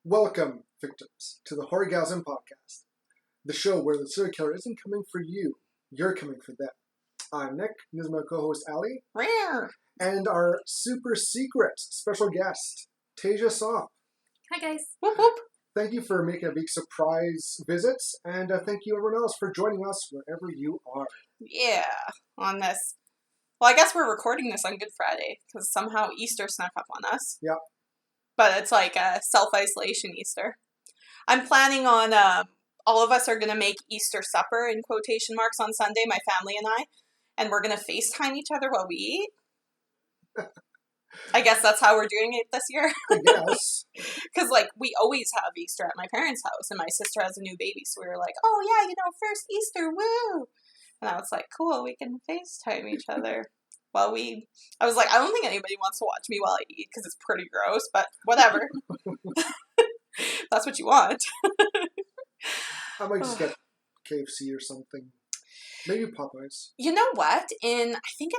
Welcome, victims, to the Horr-Gasm podcast, the show where the serial killer isn't coming for you, you're coming for them. I'm Nick, this is my co-host Ali, and our super secret special guest, Tajia. Hi guys. Whoop whoop. Thank you for making a big surprise visit, and thank you everyone else for joining us wherever you are. Yeah, on this. Well, I guess we're recording this on Good Friday, because somehow Easter snuck up on us. Yeah. But it's like a self-isolation Easter. I'm planning on, all of us are going to make Easter supper, in quotation marks, on Sunday, my family and I, and we're going to FaceTime each other while we eat. I guess that's how we're doing it this year. I guess. Because, like, we always have Easter at my parents' house, and my sister has a new baby, so we were like, oh, yeah, first Easter, woo! And I was like, cool, we can FaceTime each other. While I was like, I don't think anybody wants to watch me while I eat, because it's pretty gross, but whatever. That's what you want. I might just get KFC or something. Maybe Popeyes. You know what? I think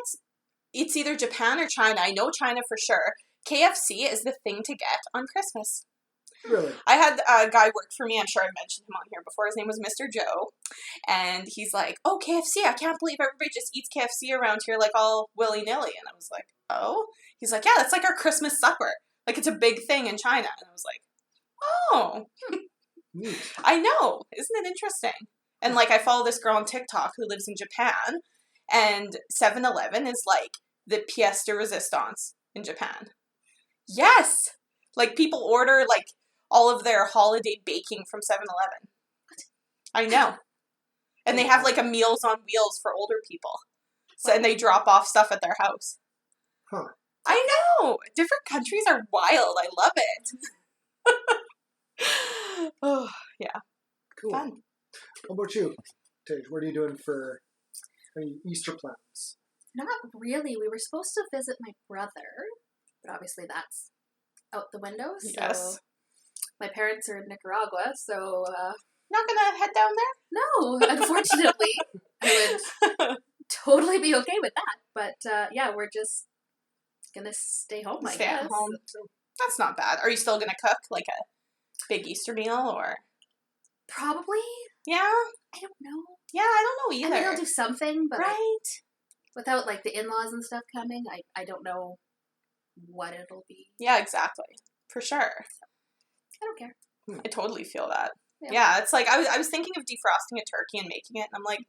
it's either Japan or China. I know China for sure. KFC is the thing to get on Christmas. Really? I had a guy work for me. I'm sure I mentioned him on here before. His name was Mr. Joe. And he's like, oh, KFC. I can't believe everybody just eats KFC around here like all willy-nilly. And I was like, oh? He's like, yeah, that's like our Christmas supper. Like, it's a big thing in China. And I was like, oh. Neat. I know. Isn't it interesting? And, like, I follow this girl on TikTok who lives in Japan. And 7-Eleven is, like, the pièce de résistance in Japan. Yes! Like, people order, like, all of their holiday baking from 7-Eleven. I know. And they have, like, a Meals on Wheels for older people. So, and they drop off stuff at their house. Huh. I know! Different countries are wild. I love it. Oh, yeah. Cool. Fun. How about you, Tage? What are you doing for any Easter plans? Not really. We were supposed to visit my brother, but obviously that's out the window. So Yes. my parents are in Nicaragua, so Not gonna head down there? no, unfortunately. I would totally be okay with that. But yeah, we're just gonna stay home, I Stay guess. at home. That's not bad. Are you still gonna cook, like, a big Easter meal, or? Probably. Yeah? I don't know. Yeah, I don't know either. I mean, I'll do something, but Right? without like the in-laws and stuff coming, I don't know what it'll be. Yeah, exactly. For sure. I don't care. I totally feel that. Yeah. Yeah, it's like, I was thinking of defrosting a turkey and making it, and I'm like,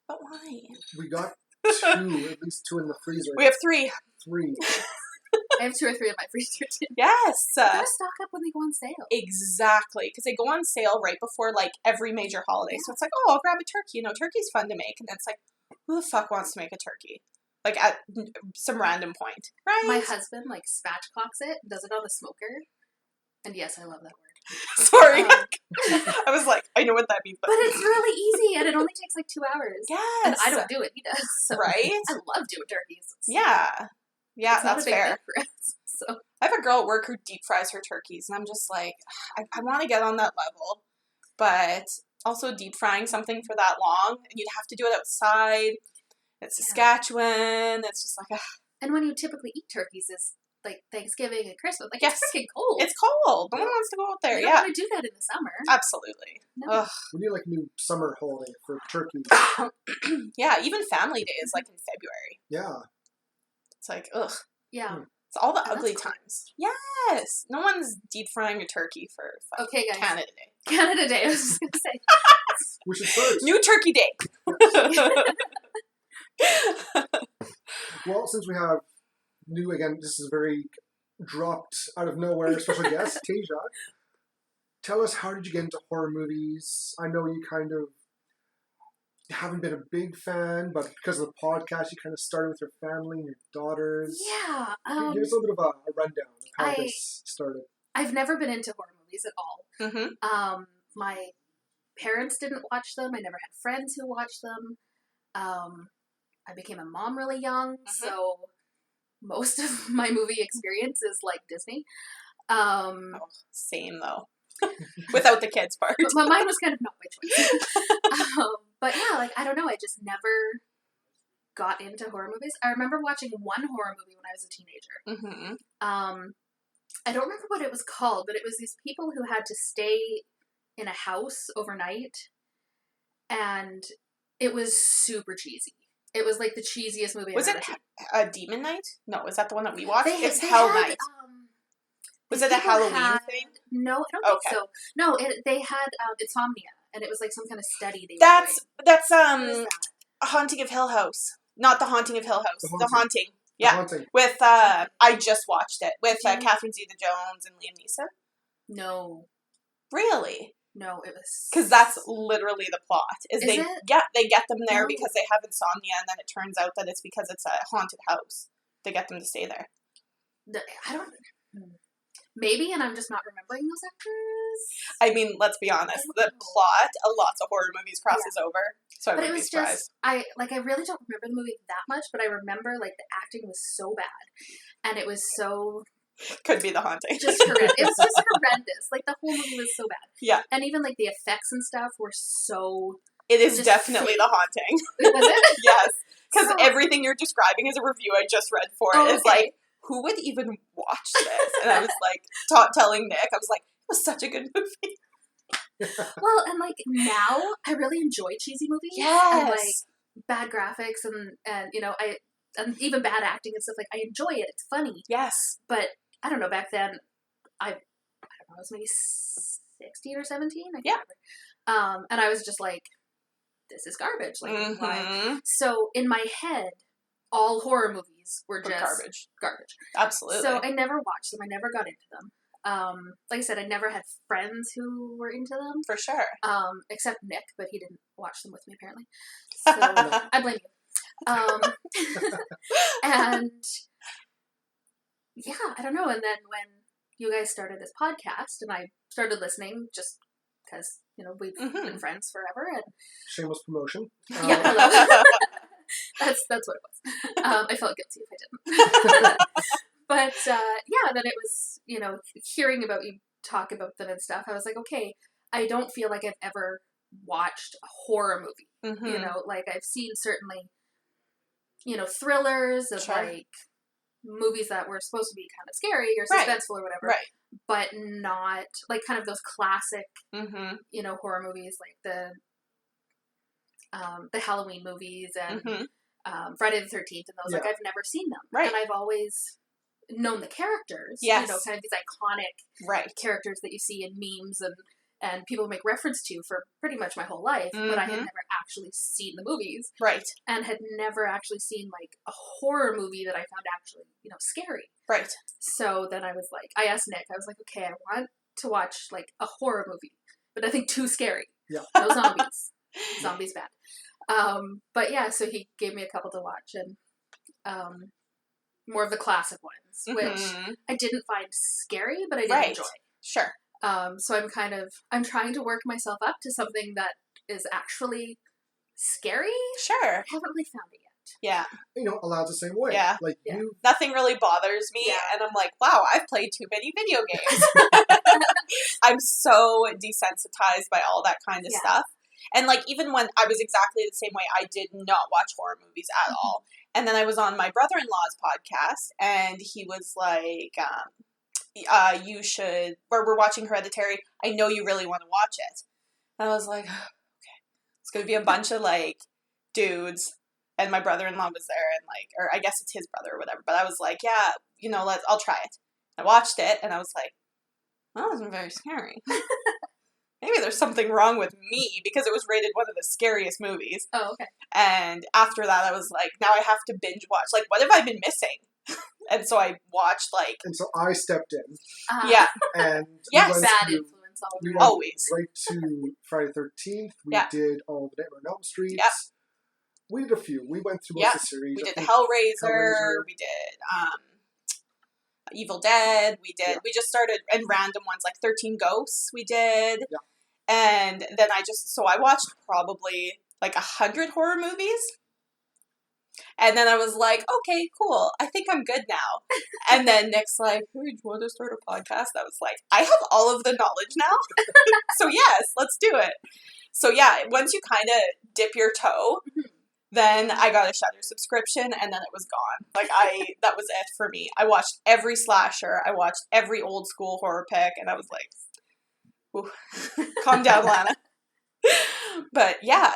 but why? We got two, at least two in the freezer. We have 3. 3. I have 2 or 3 in my freezer too. Yes! You gotta stock up when they go on sale. Exactly, because they go on sale right before, like, every major holiday. So it's like, oh, I'll grab a turkey. Turkey's fun to make. And it's like, who the fuck wants to make a turkey? Like, at some random point, right? My husband, like, spatchcocks it, does it on the smoker. And yes, I love that word. Sorry. I was like, I know what that means. But it's really easy, and it only takes, like, 2 hours. Yes. And I don't do it, he does. So Right? I love doing turkeys. Yeah. Yeah, It's not that's a big fair. thing for us, so. I have a girl at work who deep fries her turkeys, and I'm just like, I want to get on that level, but also deep frying something for that long, and you'd have to do it outside. It's Saskatchewan. It's just like, And when you typically eat turkeys is, like, Thanksgiving and Christmas. Like, Yes. it's freaking cold. it's cold. No one wants to go out there. You don't Yeah, want to do that in the summer. absolutely. No. Ugh. We need like a new summer holiday for turkey. Yeah, even Family Day is like in February. Yeah. It's like, ugh. Yeah. It's all the Oh, that's ugly cool. times. Yes. No one's deep frying a turkey for Okay, guys. Canada Day. Canada Day, I was just going to say. We should start. New Turkey Day. Well, since we have new, again, this is very dropped out of nowhere special guest, Tajia. Tell us, how did you get into horror movies? I know you kind of haven't been a big fan, but because of the podcast, you kind of started with your family and your daughters. Yeah. Give us a little bit of a rundown of how I- this started. I've never been into horror movies at all. Mm-hmm. My parents didn't watch them. I never had friends who watched them. I became a mom really young, so most of my movie experience is like Disney. Same though. Without the kids part. But mine was kind of not my choice. But yeah, like, I don't know. I just never got into horror movies. I remember watching one horror movie when I was a teenager. Mm-hmm. I don't remember what it was called, but it was these people who had to stay in a house overnight, and it was super cheesy. It was like the cheesiest movie Was I've it ever seen. a Demon Night? No, is that the one that we watched? It's They Hell had, Night. Was it a people Halloween had- thing? No, I don't think Okay. so. No, they had insomnia, and it was like some kind of study they were That's doing. What is that? Haunting of Hill House. Not The Haunting of Hill House. The The Haunting. The Yeah. Haunting. With I just watched it with Did you? Catherine Zeta-Jones and Liam Neeson. No, Really? it was Because that's literally the plot. Is they it? they get them there No. because they have insomnia, and then it turns out that it's because it's a haunted house. They get them to stay there. I don't. Maybe, and I'm just not remembering those actors. I mean, let's be honest. The plot of lots of horror movies crosses over, so I But it wouldn't be was surprised. just I really don't remember the movie that much, but I remember like the acting was so bad, and it was so Could be The Haunting. just horrendous. It was just horrendous. Like the whole movie was so bad. Yeah. And even like the effects and stuff were so. It is just definitely fake. The Haunting. Was it? Yes. Because So- everything you're describing as a review I just read for it is okay. like, who would even watch this? And I was like, telling Nick, I was like, it was such a good movie. Well, and like now I really enjoy cheesy movies. Yes. And like bad graphics and you know and even bad acting and stuff. Like I enjoy it. It's funny. Yes. But I don't know. Back then, I don't know. I was maybe 16 or 17. I can't remember. And I was just like, "This is garbage." Like, why? Mhm. So in my head, all horror movies were For just garbage. Absolutely. So I never watched them. I never got into them. Like I said, I never had friends who were into them. For sure. Except Nick, but he didn't watch them with me apparently. So I blame you. And yeah, I don't know. And then when you guys started this podcast, and I started listening, just because we've been friends forever, and Shameless promotion. yeah, hello. that's what it was. I felt guilty if I didn't. But yeah, then it was hearing about you talk about them and stuff. I was like, okay, I don't feel like I've ever watched a horror movie. Mhm. Like I've seen certainly, thrillers of Sure. like movies that were supposed to be kind of scary or Right. suspenseful or whatever, Right. but not like kind of those classic, Mhm. horror movies like the Halloween movies and Mhm. Friday the 13th and those. Yeah. Like I've never seen them, Right. and I've always known the characters. Yes. Kind of these iconic Right. characters that you see in memes and people make reference to for pretty much my whole life, but I had Mhm. never actually seen the movies Right. and had never actually seen like a horror movie that I found actually, scary. Right. So then I was like, I asked Nick, I was like, okay, I want to watch like a horror movie, but nothing too scary. Yeah. No zombies. Zombies bad. But yeah, so he gave me a couple to watch, and more of the classic ones, which Mhm. I didn't find scary, but I did Right. enjoy. Sure. So I'm trying to work myself up to something that is actually scary. Sure. I haven't really found it yet. Yeah. Allows the same way. Yeah. Like Yeah. you, Nothing really bothers me, Yeah. and I'm like, wow, I've played too many video games. I'm so desensitized by all that kind of Yeah. stuff. And like, even when I was exactly the same way, I did not watch horror movies at all. And then I was on my brother-in-law's podcast, and he was like, you should, where we're watching Hereditary, I know you really want to watch it. And I was like, okay, it's going to be a bunch of like dudes, and my brother-in-law was there, and like, or I guess it's his brother or whatever, but I was like, yeah, I'll try it. I watched it, and I was like, that wasn't very scary. Maybe there's something wrong with me, because it was rated one of the scariest movies. Oh, okay. And after that, I was like, now I have to binge watch. Like, what have I been missing? And so I watched, like, and so I stepped in, yeah, and Yes. we went Bad through- influence all we over. went Always. right to Friday the 13th. We Yeah. did all the Nightmare on Elm Streets. Yep. We did a few. We went through most Yep. of the series. we I did think. Hellraiser, we did Evil Dead, Yeah. we just started, and random ones, like 13 Ghosts we did. Yeah. And then I watched probably like 100 horror movies. And then I was like, okay, cool. I think I'm good now. And then Nick's like, hey, do you want to start a podcast? I was like, I have all of the knowledge now. So yes, let's do it. So yeah, once you kind of dip your toe, Then I got a Shudder subscription, and then it was gone. Like, that was it for me. I watched every slasher. I watched every old school horror pick, and I was like, ooh, calm down, Lana. But yeah,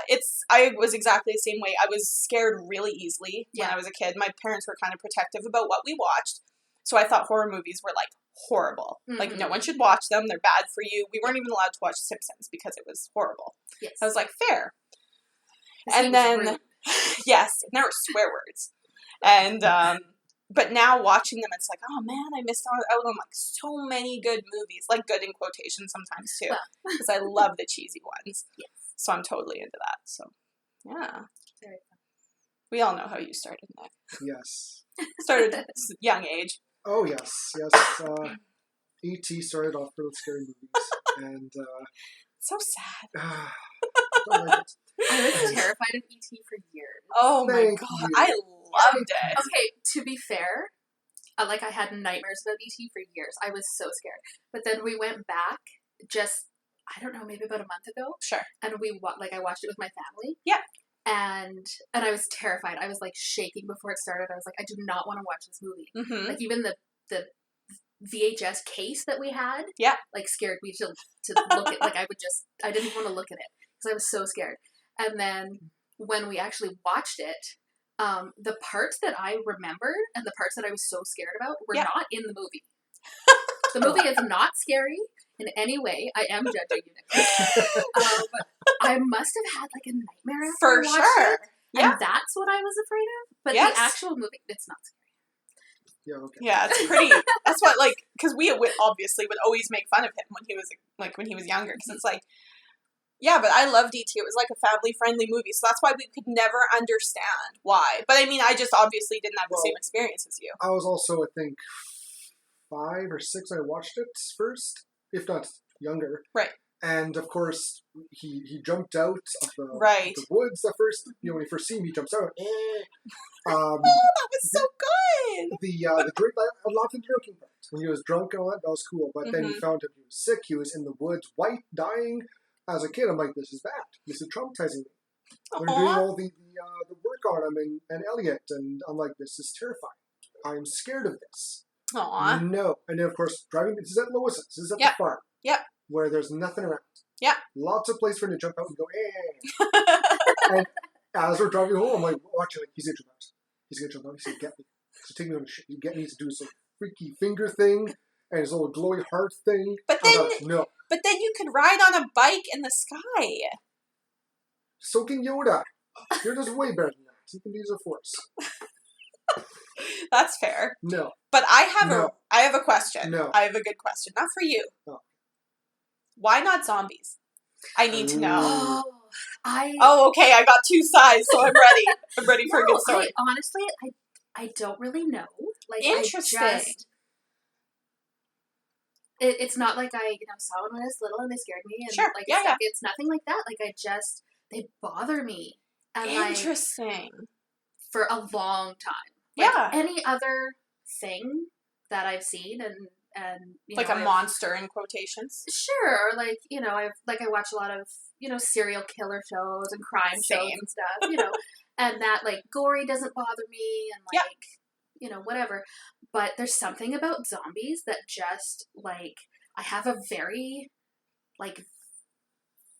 I was exactly the same way. I was scared really easily when I was a kid. My parents were kind of protective about what we watched. So I thought horror movies were like horrible. Mm-hmm. Like no one should watch them. They're bad for you. We weren't even allowed to watch Simpsons because it was horrible. Yes. I was like, fair. And then, yes, and there were swear words. And, but now watching them, it's like, oh man, I missed out on like so many good movies. Like good in quotation sometimes too. Because I love the cheesy ones. Yes. So I'm totally into that. So, yeah. Very fun. We all know how you started, Nick. Yes. Started at a young age. Oh, yes. E.T. started off with scary movies. And, so sad. Don't like it. I was terrified of E.T. for years. Oh my god, I loved it. Okay, to be fair, I had nightmares about E.T. for years. I was so scared. But then we went back I don't know, maybe about a month ago. Sure. And I watched it with my family. Yeah. And I was terrified. I was like shaking before it started. I was like, I do not want to watch this movie. Mm-hmm. Like even the VHS case that we had, like scared me to look at. Like I didn't want to look at it because I was so scared. And then when we actually watched it, the parts that I remembered and the parts that I was so scared about were not in the movie. The movie is not scary in any way. I am judging you, Nicholas. I must have had like a nightmare after I watched it. Yeah. And that's what I was afraid of. But the actual movie, it's not scary. Yeah, okay. Yeah, it's pretty. That's what, like, because we obviously would always make fun of him when he was younger. Because it's like, yeah, but I loved E.T. It was like a family-friendly movie. So that's why we could never understand why. But I mean, I just obviously didn't have the same experience as you. I was also, I think, 5 or 6 when I watched it first, if not younger. Right. And of course, he jumped out of the woods at first. You know, when he first seen me, he jumps out. Oh, that was so good. The drink, I loved the drinking part. When he was drunk and all that was cool. But then he found out he was sick. He was in the woods, white, dying. As a kid, I'm like, this is bad. This is traumatizing me. They're doing all the work on him and Elliot, and I'm like, this is terrifying. I'm scared of this. Aww. No. And then, of course, driving, this is at Lewis's. This is at the farm. Yep. Where there's nothing around. Yeah. Lots of place for him to jump out and go, And as we're driving home, I'm like, watching, like, he's going to jump out. He's going to jump out. He's going to get me. So take me on the shit. You get me to do this little freaky finger thing and his little glowy heart thing. But then you could ride on a bike in the sky. So can Yoda. Yoda's way better than that. He can use a force. That's fair. No. But I have a question. No. I have a good question. Not for you. Oh. Why not zombies? I need to know. Okay. I got 2 sides, so I'm ready. I'm ready for a good story. Honestly, I don't really know. Like, interesting. It's not like I saw one when I was little and they scared me. And sure. Yeah. It's nothing like that. Like they bother me. And interesting. For a long time. Like any other thing that I've seen and like a monster in quotations. Sure, like I watch a lot of serial killer shows and crime shows and stuff. And that like gory doesn't bother me and whatever. But there's something about zombies that just like I have a very like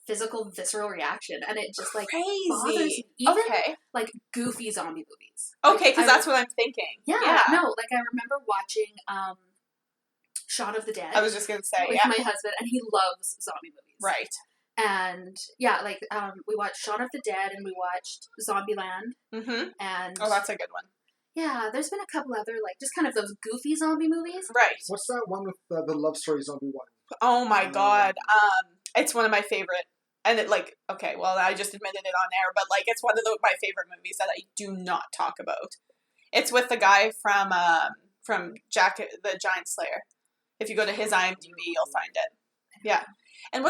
physical visceral reaction and it just like bothers me. Even like goofy zombie movies. Okay, because that's what I'm thinking. Yeah, no, like I remember watching Shaun of the Dead. I was just gonna say with my husband, and he loves zombie movies. Right. And we watched Shaun of the Dead and we watched Zombieland. Mm-hmm. And that's a good one. Yeah, there's been a couple other like just kind of those goofy zombie movies. Right. What's that one with the love story zombie one? Oh my god. It's one of my favorite. And it I just admitted it on air, but like it's one of my favorite movies that I do not talk about. It's with the guy from Jack the Giant Slayer. If you go to his IMDb, you'll find it. Yeah. And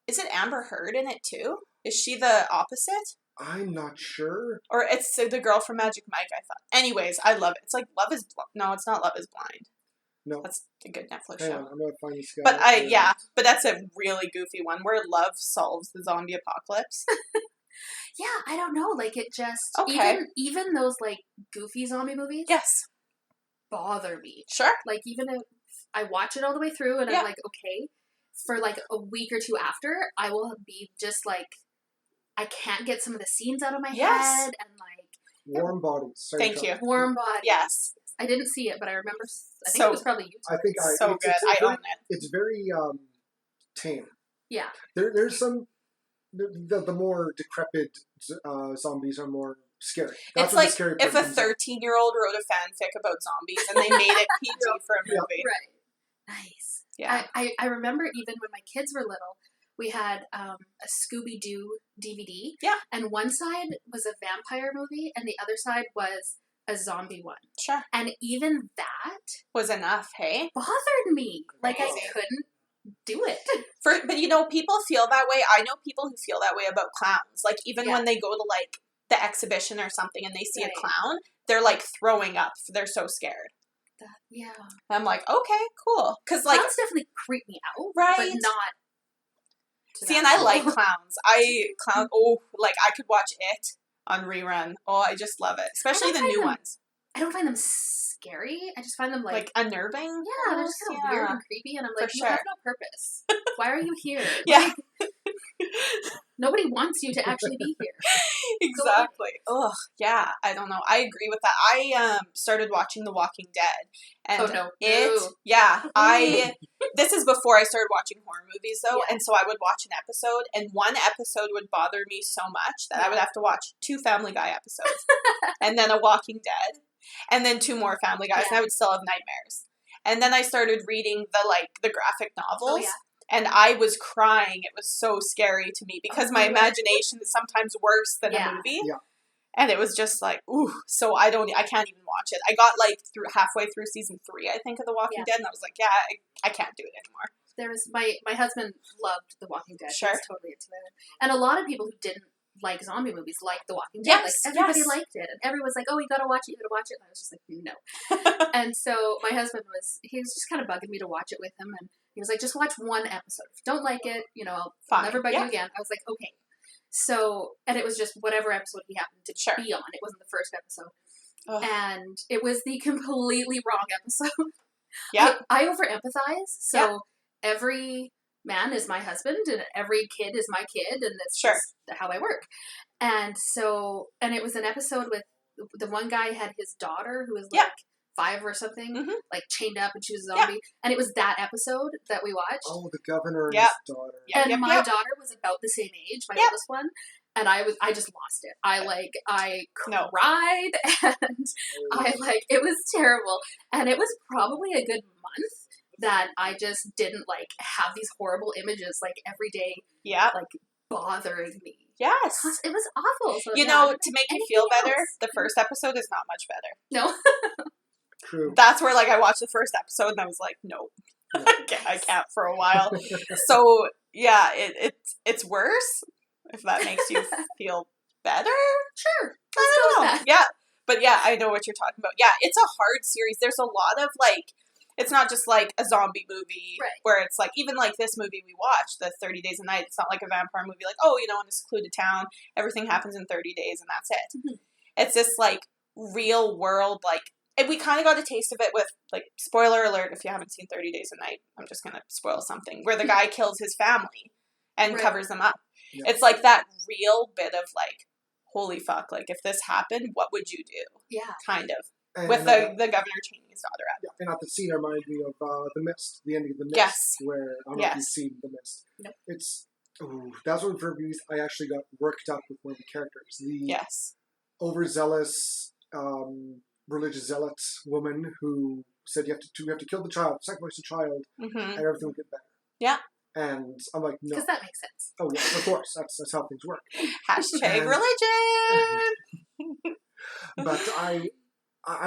is it Amber Heard in it too? Is she the opposite? I'm not sure. Or it's the girl from Magic Mike, I thought. Anyways, I love it. It's like Love is... No, it's not Love is Blind. No. That's a good Netflix Hang show. on, I'm going to find this guy. But but that's a really goofy one where love solves the zombie apocalypse. Yeah, I don't know. Like, it just Okay. even those like goofy zombie movies Yes. bother me. Sure. Like, even if I watch it all the way through and Yeah. I'm like, okay, for like a week or two after, I will be just like, I can't get some of the scenes out of my Yes. head, and like Warm Bodies. Sorry, Thank Charlie. you. warm bodies. Yes. I didn't see it, but I remember. I think So- it was probably YouTube. I think So it's, good. It's I very, own it. It's very tame. Yeah. There's some the more decrepit zombies are more scary. That's It's where like the scary if part a comes in. 13-year-old wrote a fanfic about zombies and they made it PG for a Yeah. movie. Right. Nice. Yeah. I remember even when my kids were little, we had a Scooby-Doo DVD. Yeah. And one side was a vampire movie, and the other side was a zombie one. Sure. And even that Was enough, hey? bothered me. Like, I Crazy. couldn't do it. But you know, people feel that way. I know people who feel that way about clowns. Like, even Yeah. when they go to, like, the exhibition or something and they see Right. a clown, they're, like, throwing up. They're so scared. Yeah. I'm like, okay, cool. Because, like, Clowns definitely creep me out. Right. But not. to see, that and I like level. clowns. Like, I could watch it on rerun. Oh, I just love it. Especially the find new them ones. I don't find them scary. I just find them Like, unnerving. yeah, they're just kind of weird and creepy, and I'm For like, you sure. have no purpose. Why are you here? Yeah. Like, nobody wants you to actually be here. Exactly. Ugh, yeah, I don't know. I agree with that. I started watching The Walking Dead, and Oh, no. it, Ooh. yeah, this is before I started watching horror movies though, Yeah. and so I would watch an episode, and one episode would bother me so much that I would have to watch 2 Family Guy episodes, and then a Walking Dead, and then 2 more Family Guys, and Yeah. I would still have nightmares. And then I started reading the graphic novels. Oh, yeah. And I was crying. It was so scary to me because my Oh, imagination is sometimes worse than Yeah. a movie. Yeah. And it was just like, ooh. So I can't even watch it. I got like halfway through season 3, I think, of The Walking Dead, and I was like, yeah, I can't do it anymore. There was my husband loved The Walking Dead. Sure. He was totally into it. And a lot of people who didn't like zombie movies liked The Walking Dead. Yes, Like, everybody yes. liked it. And everyone was like, oh, you gotta watch it, you gotta watch it. And I was just like, no. And so my husband he was just kind of bugging me to watch it with him, and he was like, just watch one episode. If you don't like it, I'll Fine. never bug Yeah. you again. I was like, okay. So, and it was just whatever episode he happened to Sure. be on. It wasn't the first episode. Ugh. And it was the completely wrong episode. Yeah. I over empathize. So Yeah. every man is my husband and every kid is my kid, and that's Sure. just how I work. And it was an episode with the one guy had his daughter who was like Yeah. 5 or something, Mhm. like chained up, and she was a zombie. And it was that episode that we watched. Oh, the governor and Yep. his daughter. Yep. And my daughter was about the same age, my Yep. oldest one. And I just lost it. I No. cried, and it was terrible. And it was probably a good month that I just didn't have these horrible images every day Yeah. bothering me. Yes. It was awful. So, You yeah, know, to make you feel anything better, else. the first episode is not much better. No. True. That's where I watched the first episode and I was like, nope. I can't for a while. So yeah, it's worse, if that makes you feel better. Sure. I Let's go don't with know. that. Yeah. But yeah, I know what you're talking about. Yeah, it's a hard series. There's a lot of it's not just like a zombie movie Right. where it's like, even like this movie we watched, the 30 Days a Night, it's not like a vampire movie like, oh, in a secluded town, everything happens in 30 days and that's it. Mhm. It's this real world, and we kind of got a taste of it with, spoiler alert, if you haven't seen 30 Days a Night, I'm just going to spoil something, where the guy kills his family and Right. covers them up. Yeah. It's that real bit of holy fuck, if this happened, what would you do? Yeah. Kind of. And, With the governor chaining his daughter up. yeah, and at the scene reminded me of The Mist, the ending of The Mist, Yes. where, I don't know if you've seen The Mist. Nope. That's one for me, I actually got worked up with one of the characters. The Yes. overzealous religious zealot woman who said you have to kill the child, sacrifice the child, Mm-hmm. and everything will get better. Yeah. And I'm like, no. Because that makes sense. Oh yeah, of course. That's how things work. Hashtag And- religion. But I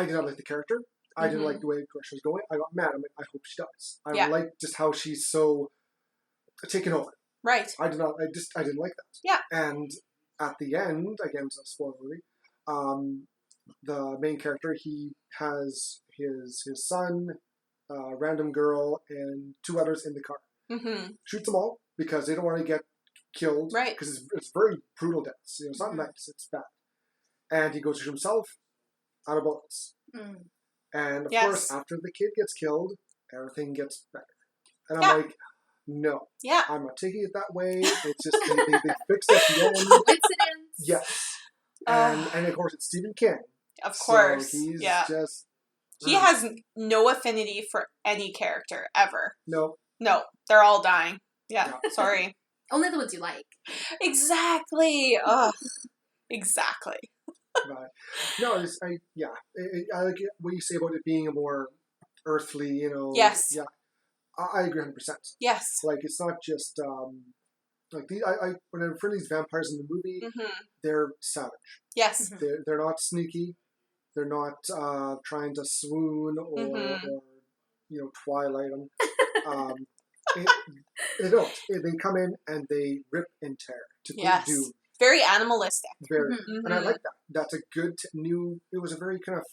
did not like the character. I didn't Mhm. like the way the direction was going. I got mad. I'm like, I hope she dies. I Yeah. like just how she's so taken over. Right. I didn't like that. Yeah. And at the end, again, it's a spoiler movie. The main character, he has his son, random girl, and 2 others in the car. Mm-hmm. Shoots them all because they don't want to get killed. Right. Because it's very brutal deaths. You know, it's not nice. It's bad. And he goes to shoot himself out of bullets. Mm. And of Yes. course, after the kid gets killed, everything gets better. And Yeah. I'm like, no, Yeah. I'm not taking it that way. It's just they fixed it at the end. Coincidence. Yes. And of course, it's Stephen King. Of course. So he's yeah. just... He has no affinity for any character, ever. No. No. They're all dying. Yeah. Yeah. Sorry. Only the ones you like. Exactly. Ugh. Exactly. But, no, I like what you say about it being a more earthly, you know. Yes. Yeah. I agree 100%. Yes. Like, it's not just, like, when I refer to these vampires in the movie, they're savage. Yes. They're not sneaky. They're not trying to swoon or you know, twilight them. They don't. They come in and they rip and tear to do. Very animalistic. Very. And I like that. That's a good new... It was a very kind of,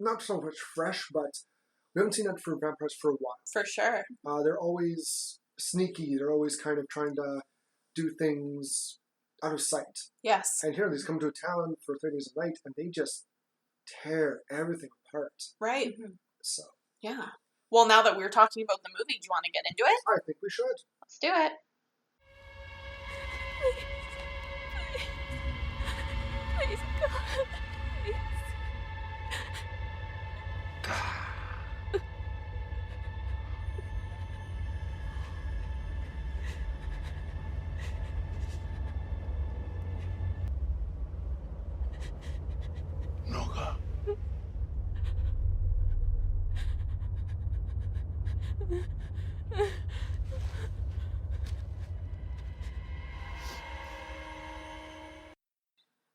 not so much fresh, but we haven't seen that for vampires for a while. For sure. They're always sneaky. They're always kind of trying to do things out of sight. Yes. And here, they come to a town for 3 days a night, and they just tear everything apart. Right. So. Yeah. Well, now that we're talking about the movie, do you want to get into it? I think we should. Let's do it. Please, God, please. Noga.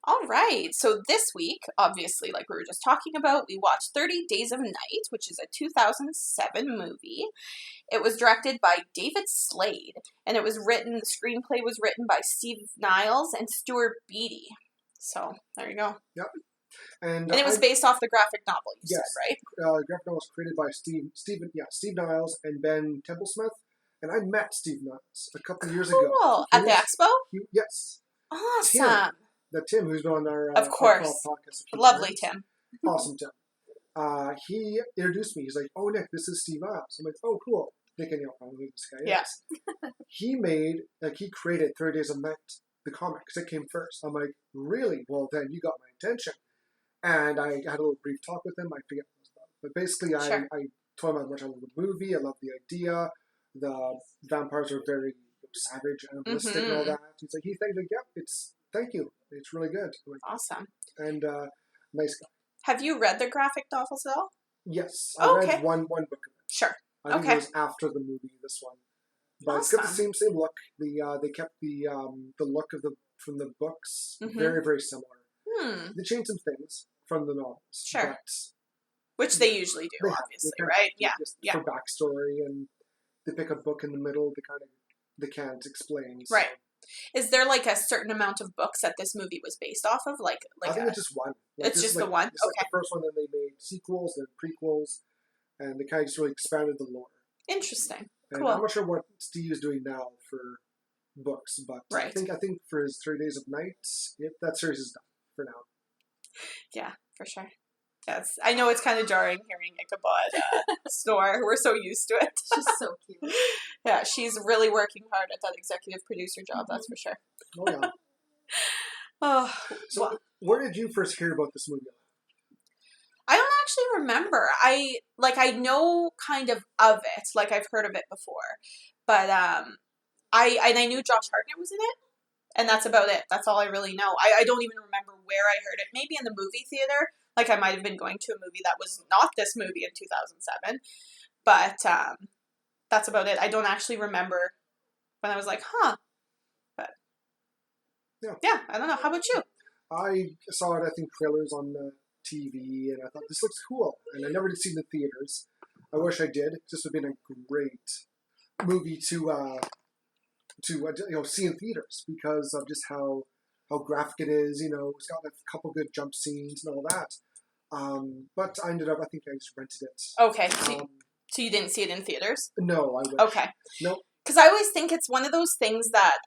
All right. So this week, obviously, like we were just talking about, we watched 30 Days of Night, which is a 2007 movie. It was directed by David Slade, and the screenplay was written by Steve Niles and Stuart Beattie. So, there you go. Yep. And it was based off the graphic novel, you yes, said, right? Graphic novel was created by Steve Niles and Ben Templesmith. And I met Steve Niles a couple of years ago. Cool. At the expo? Yes. Awesome. Tim, who's been on our of course. Podcast. Lovely Tim. Awesome Tim. He introduced me. He's like, "Oh, Nick, this is Steve Niles." I'm like, "Oh, cool." Nick and I knew this guy. Yes. He created 30 Days of Night, the comic, because it came first. I'm like, "Really? Well, then you got my attention." And I had a little brief talk with him. I forget what it was about. But basically, I told him how much I love the movie. I love the idea. The vampires are very savage, animalistic, and all that. He's like, thank you. It's really good. Like, awesome. And nice guy. Have you read the graphic novels at all? Yes. I read one book of it. Sure. I think it was after the movie, this one. But It's got the same look. They kept the look from the books very, very similar. They changed some things from the novels. Sure. Which they usually do, obviously, right? Yeah. For backstory, and they pick a book in the middle they can't explain. So. Right. Is there like a certain amount of books that this movie was based off of? I think it's just one. It's just the one? It's like the first one, then they made sequels, then prequels, and they kind of just really expanded the lore. Interesting. And cool. I'm not sure what Steve is doing now for books, but I think for his 3 Days of Night, that series is done for now. Yeah, for sure. Yes, I know it's kind of jarring hearing Ichabod snore. We're so used to it. She's so cute. Yeah, she's really working hard at that executive producer job, that's for sure. Oh, yeah. So, where did you first hear about this movie? I don't actually remember. I know kind of it. Like, I've heard of it before. But, I knew Josh Hartnett was in it. And that's about it. That's all I really know. I don't even remember where I heard it. Maybe in the movie theater. Like, I might have been going to a movie that was not this movie in 2007. But that's about it. I don't actually remember when I was like, huh. But, yeah, I don't know. How about you? I saw it, I think, trailers on the TV, and I thought, this looks cool. And I never did see it in the theaters. I wish I did. This would have been a great movie to see in theaters because of just how graphic it is. It's got a couple good jump scenes and all that. But I think I just rented it. Okay, so you didn't see it in theaters? No, I wish. Okay. Nope. Because I always think it's one of those things that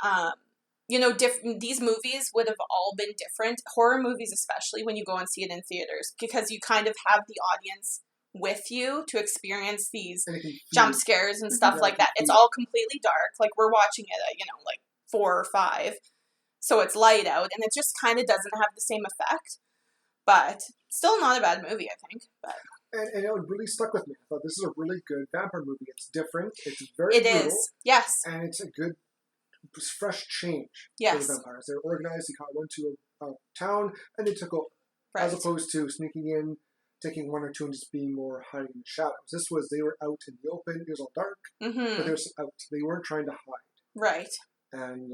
you know, these movies would have all been different. Horror movies, especially when you go and see it in theaters, because you kind of have the audience with you to experience these jump scares and stuff like that. It's all completely dark. Like, we're watching it at, you know, like 4 or 5. So it's light out, and it just kind of doesn't have the same effect. But still not a bad movie, I think. But And it really stuck with me. I thought this is a really good vampire movie. It's different. It's very it brutal. is. Yes. And it's a good, fresh change for Yes. the vampires. They're organized. They kind of went to a town, and they took over. Right. As opposed to sneaking in, taking 1 or 2 and just being more hiding in the shadows. This was, they were out in the open. It was all dark, but they were out. They weren't trying to hide. Right. And,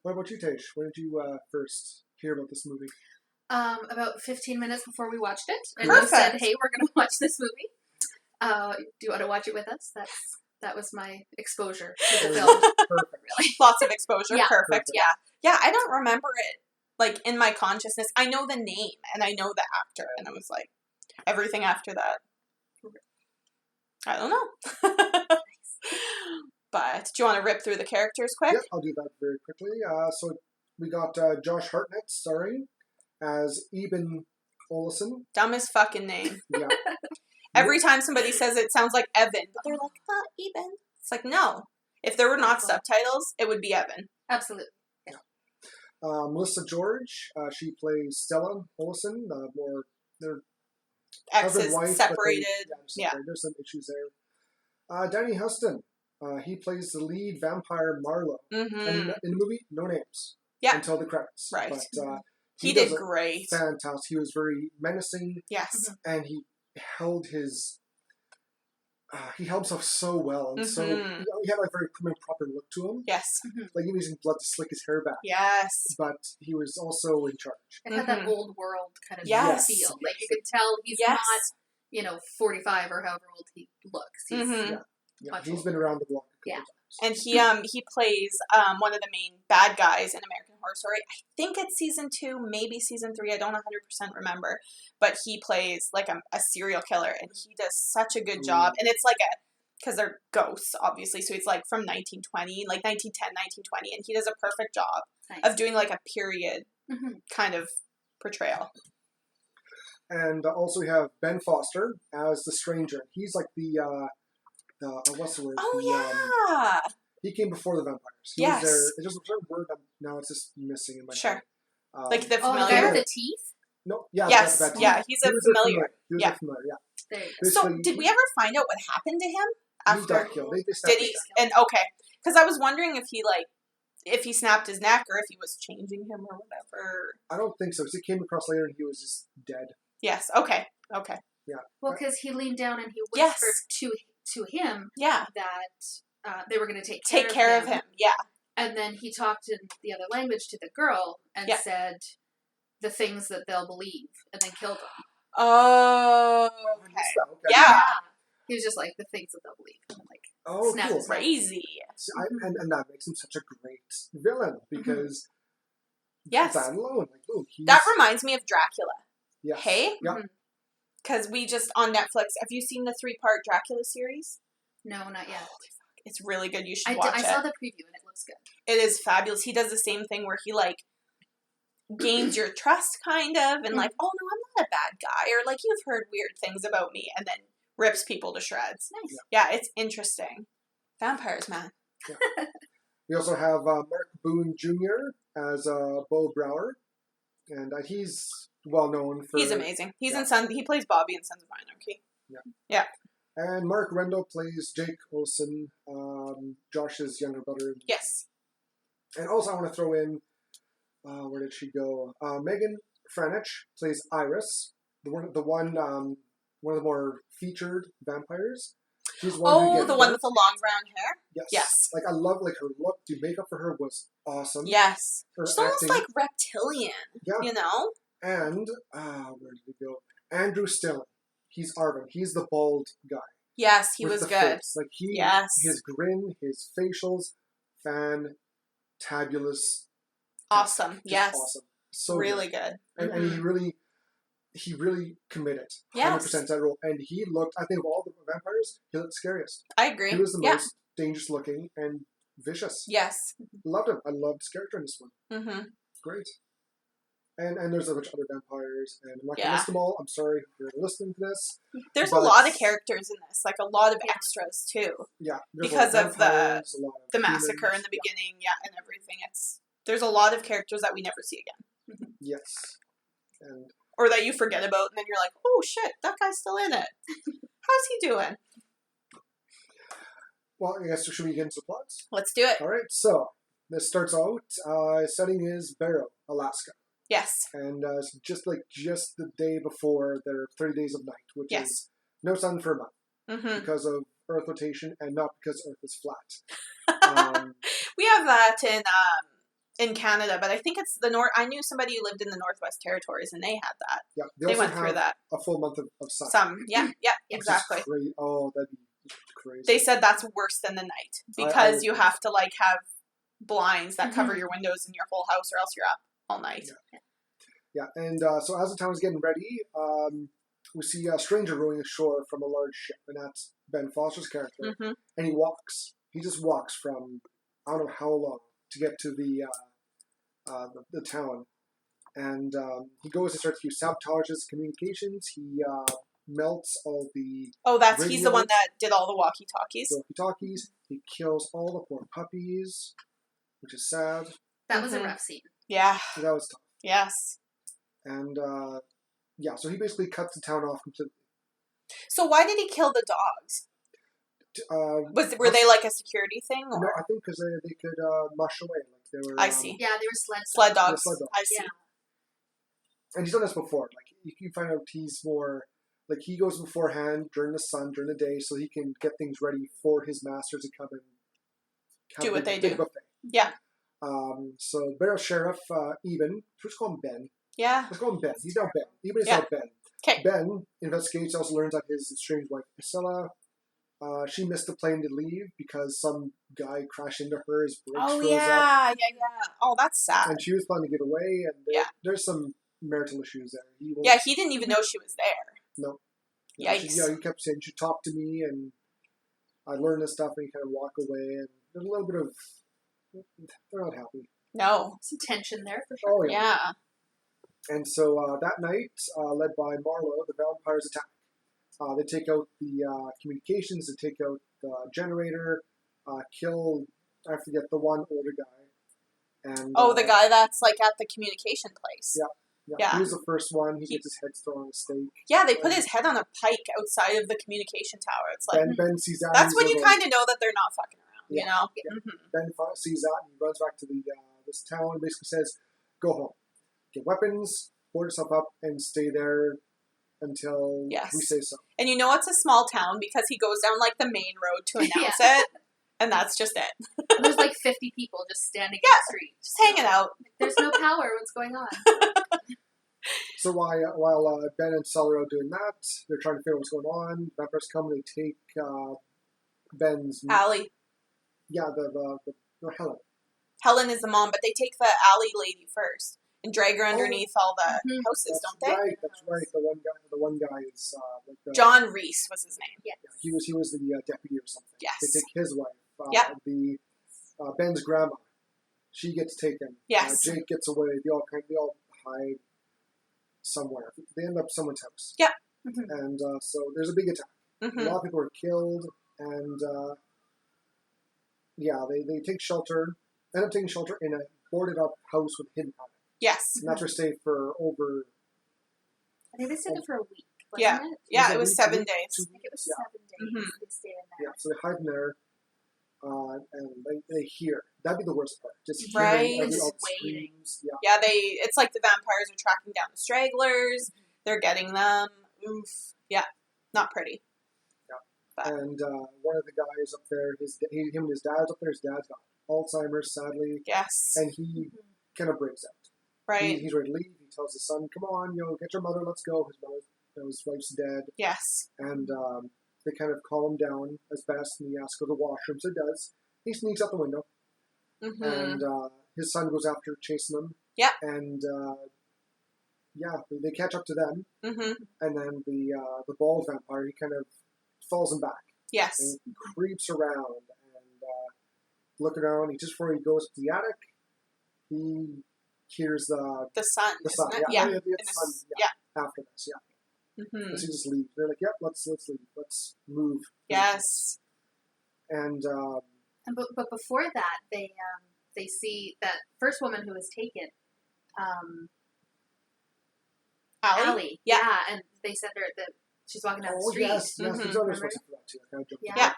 What about you, Tej? When did you first hear about this movie? About 15 minutes before we watched it. And Perfect. you said, hey, we're going to watch this movie. Do you want to watch it with us? That was my exposure to the film. Perfect. Really. Lots of exposure. Yeah. Perfect. Yeah. Yeah, I don't remember it, like, in my consciousness. I know the name, and I know the actor, and I was like, everything after that, I don't know. But do you want to rip through the characters quick? Yeah, I'll do that very quickly. So we got Josh Hartnett starring as Eben Olsen. Dumbest fucking name. Yeah. Every time somebody says it sounds like Evan, but they're like, Eben. It's like, no. If there were not subtitles, it would be Evan. Absolutely. Melissa George, she plays Stella Olsen. They're Exes husband, wife, separated. Yeah. There's some issues there. Danny Huston, he plays the lead vampire Marlowe. Mm-hmm. And in the movie, no names. Yeah. Until the credits. Right. But He does did great. Fantastic. He was very menacing. Yes. And he held his... he held himself so well. And so he had a very prim and proper look to him. Yes. Like he was using blood to slick his hair back. Yes. But he was also in charge. It had that old world kind of Yes. feel. Like, you could tell he's not, 45 or however old he looks. He's Yeah, he's been around the block a couple times. And he plays one of the main bad guys in American Horror Story. I think it's season 2, maybe season 3. I don't 100% remember. But he plays like a serial killer, and he does such a good job. And it's like because they're ghosts, obviously. So it's like from 1920, like 1910, 1920. And he does a perfect job of doing like a period kind of portrayal. And also we have Ben Foster as the stranger. He's like the what's the word? He came before the vampires. He was there. It's just a certain word. Now it's just missing in my head. Like the the familiar. guy with the teeth? No, yeah. Yes, that's he's a familiar. He was a familiar, yeah. There you go. So did we ever find out what happened to him after? He got killed. They Did he? And okay, because I was wondering if he snapped his neck or if he was changing him or whatever. I don't think so. Because he came across later and he was just dead. Yes. Okay. Yeah. Well, because he leaned down and he whispered to him that they were going to take care of him. Yeah. And then he talked in the other language to the girl and said the things that they'll believe, and then killed them. Oh. Okay. Yeah. He was just like, the things that they'll believe. And Oh, snap cool. his neck. Crazy. And that makes him such a great villain because Yes. that alone, That reminds me of Dracula. Yes. Hey? Yeah. Because we just, on Netflix, have you seen the 3-part Dracula series? No, not yet. It's really good. You should watch it. I saw the preview and it looks good. It is fabulous. He does the same thing where he, gains your trust, kind of, and oh, no, I'm not a bad guy, or, you've heard weird things about me, and then rips people to shreds. Nice. Yeah, it's interesting. Vampires, man. Yeah. We also have Mark Boone Jr. as Bo Brower, and he's well known for... He's amazing. He's in he plays Bobby in Sons of Anarchy. Yeah. And Mark Rendell plays Jake Olsen, Josh's younger brother. Yes. And also I want to throw in, where did she go? Megan Franich plays Iris, one of the more featured vampires. She's The one with the long brown hair? Yes. Yes. I love her look. The makeup for her was awesome. Yes. Her She's almost acting, like reptilian, you know? And, where did he go? Andrew Stillen. He's Arvin. He's the bald guy. Yes, he with was the good. Face. His grin, his facials, fantabulous. Awesome. Yes. Awesome. So really good. And he really committed. Yes. 100% that role. And he looked, I think of all the vampires, he looked scariest. I agree. He was the most dangerous looking, and vicious. Yes. Loved him. I loved his character in this one. Mm-hmm. Great. And there's a bunch of other vampires, and I'm not going to Yeah. list them all. I'm sorry if you're listening to this. There's But- a lot of characters in this, like a lot of Yeah. extras too. Yeah. There's Because a lot of the- vampires, a lot of The massacre humans. in the beginning, and everything. There's a lot of characters that we never see again. Yes. And Or that you forget about, and then you're like, oh shit, that guy's still in it. How's he doing? well, I guess should we get into the plots? Let's do it. All right. So this starts out. Setting is Barrow, Alaska, Yes. and it's just the day before their 30 days of night, which Yes. is no sun for a month Mm-hmm. because of Earth rotation and not because Earth is flat. We have that in Canada, but I think it's the North. I knew somebody who lived in the Northwest Territories, and they had that. Yeah, They also went through have that. a full month of sun. Yeah, which is exactly. Oh, that'd be crazy. They said that's worse than the night I because would you think have to have blinds that Mhm. cover your windows in your whole house, or else you're up all night. Yeah, and so as the town is getting ready, we see a stranger rowing ashore from a large ship, and that's Ben Foster's character. Mm-hmm. And he walks. He just walks from I don't know how long to get to the town, and he goes and starts to sabotages communications. He melts all the Oh, he's the Radio. one that did all the walkie-talkies. walkie-talkies. He kills all the poor puppies, which is sad. That was a Mhm. rough scene. Yeah. So that was tough. Yes. And so he basically cuts the town off completely. So why did he kill the dogs? Were they like a security thing? Or? No, I think because they could mush away. Like they were. I see. Yeah, they were Sled dogs. dogs. sled dogs. I see. Yeah. And he's done this before. Like you find out he's more like he goes beforehand during the sun during the day, so he can get things ready for his masters to come and have Do a what big- they big do. buffet. Yeah. So Barrow Sheriff Eben, let's call him Ben. Yeah. Let's call him Ben. He's now Ben. Eben is Yeah. now Ben. 'Kay. Ben investigates. Also learns that his estranged wife Priscilla. She missed the plane to leave because some guy crashed into her. His brakes Oh froze up. yeah. Oh, that's sad. And she was planning to get away, and Yeah. there's some marital issues there. He won't, Yeah, he didn't even know she was there. No. Yikes. He kept saying, "You should talk to me," and I learned this stuff, and he kind of walk away, and there's a little bit of they're not happy. No. Some tension there for sure. Oh yeah. Yeah. And so that night, led by Marlowe, the vampires attack. They take out the communications, they take out the generator, kill, I forget, the one older guy. And The guy that's at the communication place. Yeah. He was the first one. He gets his head thrown on a stake. Yeah, they put his head on a pike outside of the communication tower. It's like Ben sees that. that's and when he's you like, kind of know that they're not fucking around. Yeah. You know. Yeah. Mhm. Ben sees that and he runs back to this town and basically says, "Go home, get weapons, board yourself up, and stay there until Yes. we say so." And you know it's a small town because he goes down the main road to announce it, and that's just it. There's 50 people just standing in Yeah. the street. Just hanging out. There's no power. What's going on? So while Ben and Sully are doing that, they're trying to figure out what's going on. Vampires come and they take Ben's Allie. the Helen. Helen is the mom, but they take the Allie lady first and drag her underneath all the Mhm. houses, That's don't they? right. That's right. The one guy is John Reese was his name. Yeah. He was the deputy or something. Yes. They take his wife. Yep. The Ben's grandma. She gets taken. Yes. Jake gets away. They all hide somewhere. They end up someone's house. Yep. Mhm. And so there's a big attack. A Hmm. lot of people are killed, and they take shelter. End up taking shelter in a boarded up house with hidden attic. Yes. And that's where they stay for over. I think they stayed there for a week. Wasn't Yeah. It? Yeah, Was it it was week, 7 week, days. 2 I think it was Yeah. 7 days. Mhm. They stayed in Yeah, there. so they hide in there, and they hear. That'd be the worst part. Just Right. hearing all the Just waiting. screams. Yeah. Yeah, it's like the vampires are tracking down the stragglers. They're getting them. Oof. Yeah. Not pretty. And one of the guys up there, him and his dad's up there. His dad's got Alzheimer's, sadly, Yes. and he kind of breaks out. Right. He's ready to leave. He tells his son, "Come on, get your mother. Let's go." His wife's dead, Yes. and they kind of calm him down as best, and he asks to go to the washroom. So he does. He sneaks out the window, Hmm. and his son goes after chasing him. Yep. And they catch up to them, Hmm. and then the bald vampire, he kind of falls him back Yes. and creeps around, and looking around. Just before he goes to the attic, he hears the sun. the sun. Isn't it? Yeah, Yeah. the sun. Yeah. After this, yeah. Mm-hmm. So he just leaves. They're like, "Yep, let's leave. Let's move." Yes. And but before that, they see that first woman who was taken, Allie. Yeah. And they said that she's walking down the oh street. yes, Mhm. there's other Remember? spots for that too. I kind of jumped Yeah. ahead.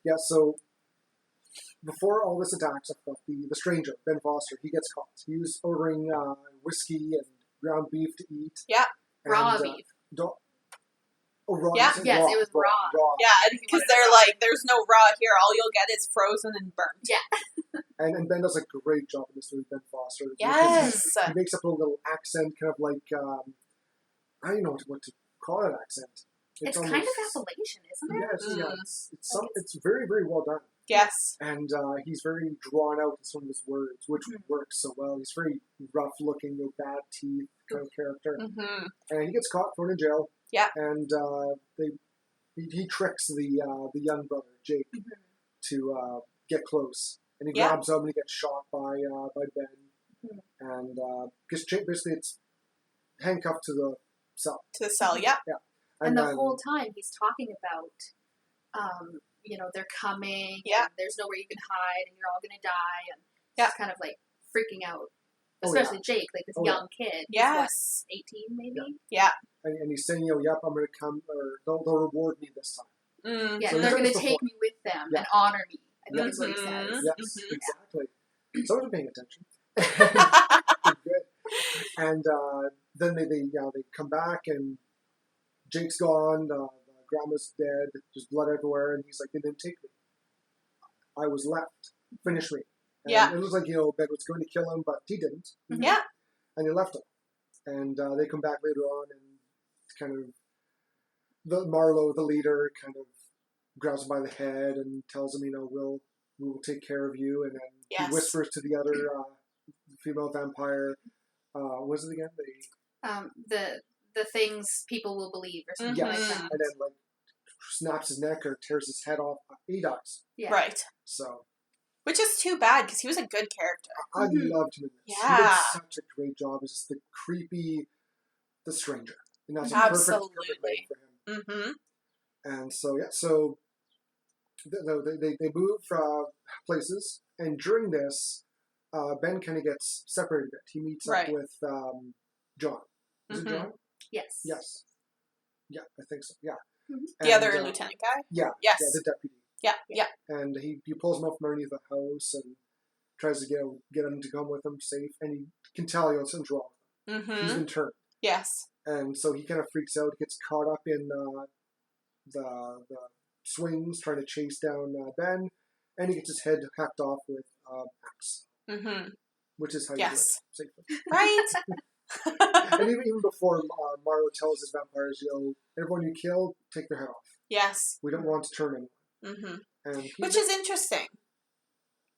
Yeah. So before all this attacks, the stranger Ben Foster, he gets caught. He was ordering whiskey and ground beef to eat. Yeah. Raw And, beef. raw. Yeah. you said Yes, it was raw. Yeah, because they're like, there's no raw here. All you'll get is frozen and burnt. Yeah. And Ben does a great job in this movie, Ben Foster. because Yes. He makes up a little accent, kind of like, I don't know what to call that accent. It's kind of Appalachian, isn't it? Yes, Mm. yeah. It's very, very well done. Yes. And he's very drawn out in some of his words, which works so well. He's very rough-looking, bad teeth kind of character. Mm-hmm. And he gets caught, thrown in jail. Yeah. And he tricks the young brother, Jake, to get close. And he grabs him and he gets shot by Ben. And because basically it's handcuffed to the cell. To the cell, yeah. And the then, whole time he's talking about, they're coming. Yeah. And there's nowhere you can hide, and you're all gonna die, and Yeah. just kind of like freaking out, Oh, yeah. especially Jake, like this Oh, yeah. young kid. Yes. He's, what, 18 maybe. and he's saying, yep, I'm going to come, or they'll reward me this time. Mm. Yeah, So they're he's done gonna this take before. me with them Yeah. and honor me. I think Mhm. is what he says. Yes, Mhm. exactly. Someone's paying attention. Good. And then they come back and Jake's gone. Grandma's dead. There's blood everywhere, and he's like, "They didn't take me. I was left. Finish me." And Yeah. it looks like Ben was going to kill him, but he didn't. Yeah. And he left him. And they come back later on, and kind of Marlowe, the leader, kind of grabs him by the head and tells him, we will take care of you. And then Yes. he whispers to the other female vampire. What was it again? The things people will believe or something Yes. like that. And then snaps his neck or tears his head off. He dies. Yeah. Right. So Which is too bad, because he was a good character. I Mhm. loved him in this. He Yeah. did such a great job as just the stranger. And that's a perfect Absolutely. name for him. Mm-hmm. And so they move places, and during this, Ben kind of gets separated a bit. He meets Right. up with John. Is it Mhm. John? Yes. Yes. Yeah, I think so. Yeah. Mhm. The And, other lieutenant guy? Yeah. Yes. Yeah, the deputy. Yeah. And he pulls him up from underneath the house and tries to get him to come with him safe. And he can tell something's wrong. He's Mm-hmm. been turned. Yes. And so he kind of freaks out, gets caught up in the swings, trying to chase down Ben, and he gets his head hacked off with axe, Mm-hmm. which is how you Yes. do it safely. Right? And even before Marlowe tells his vampires, everyone you kill, take their head off. Yes. We don't want to turn anyone. Mm-hmm. And Which is interesting.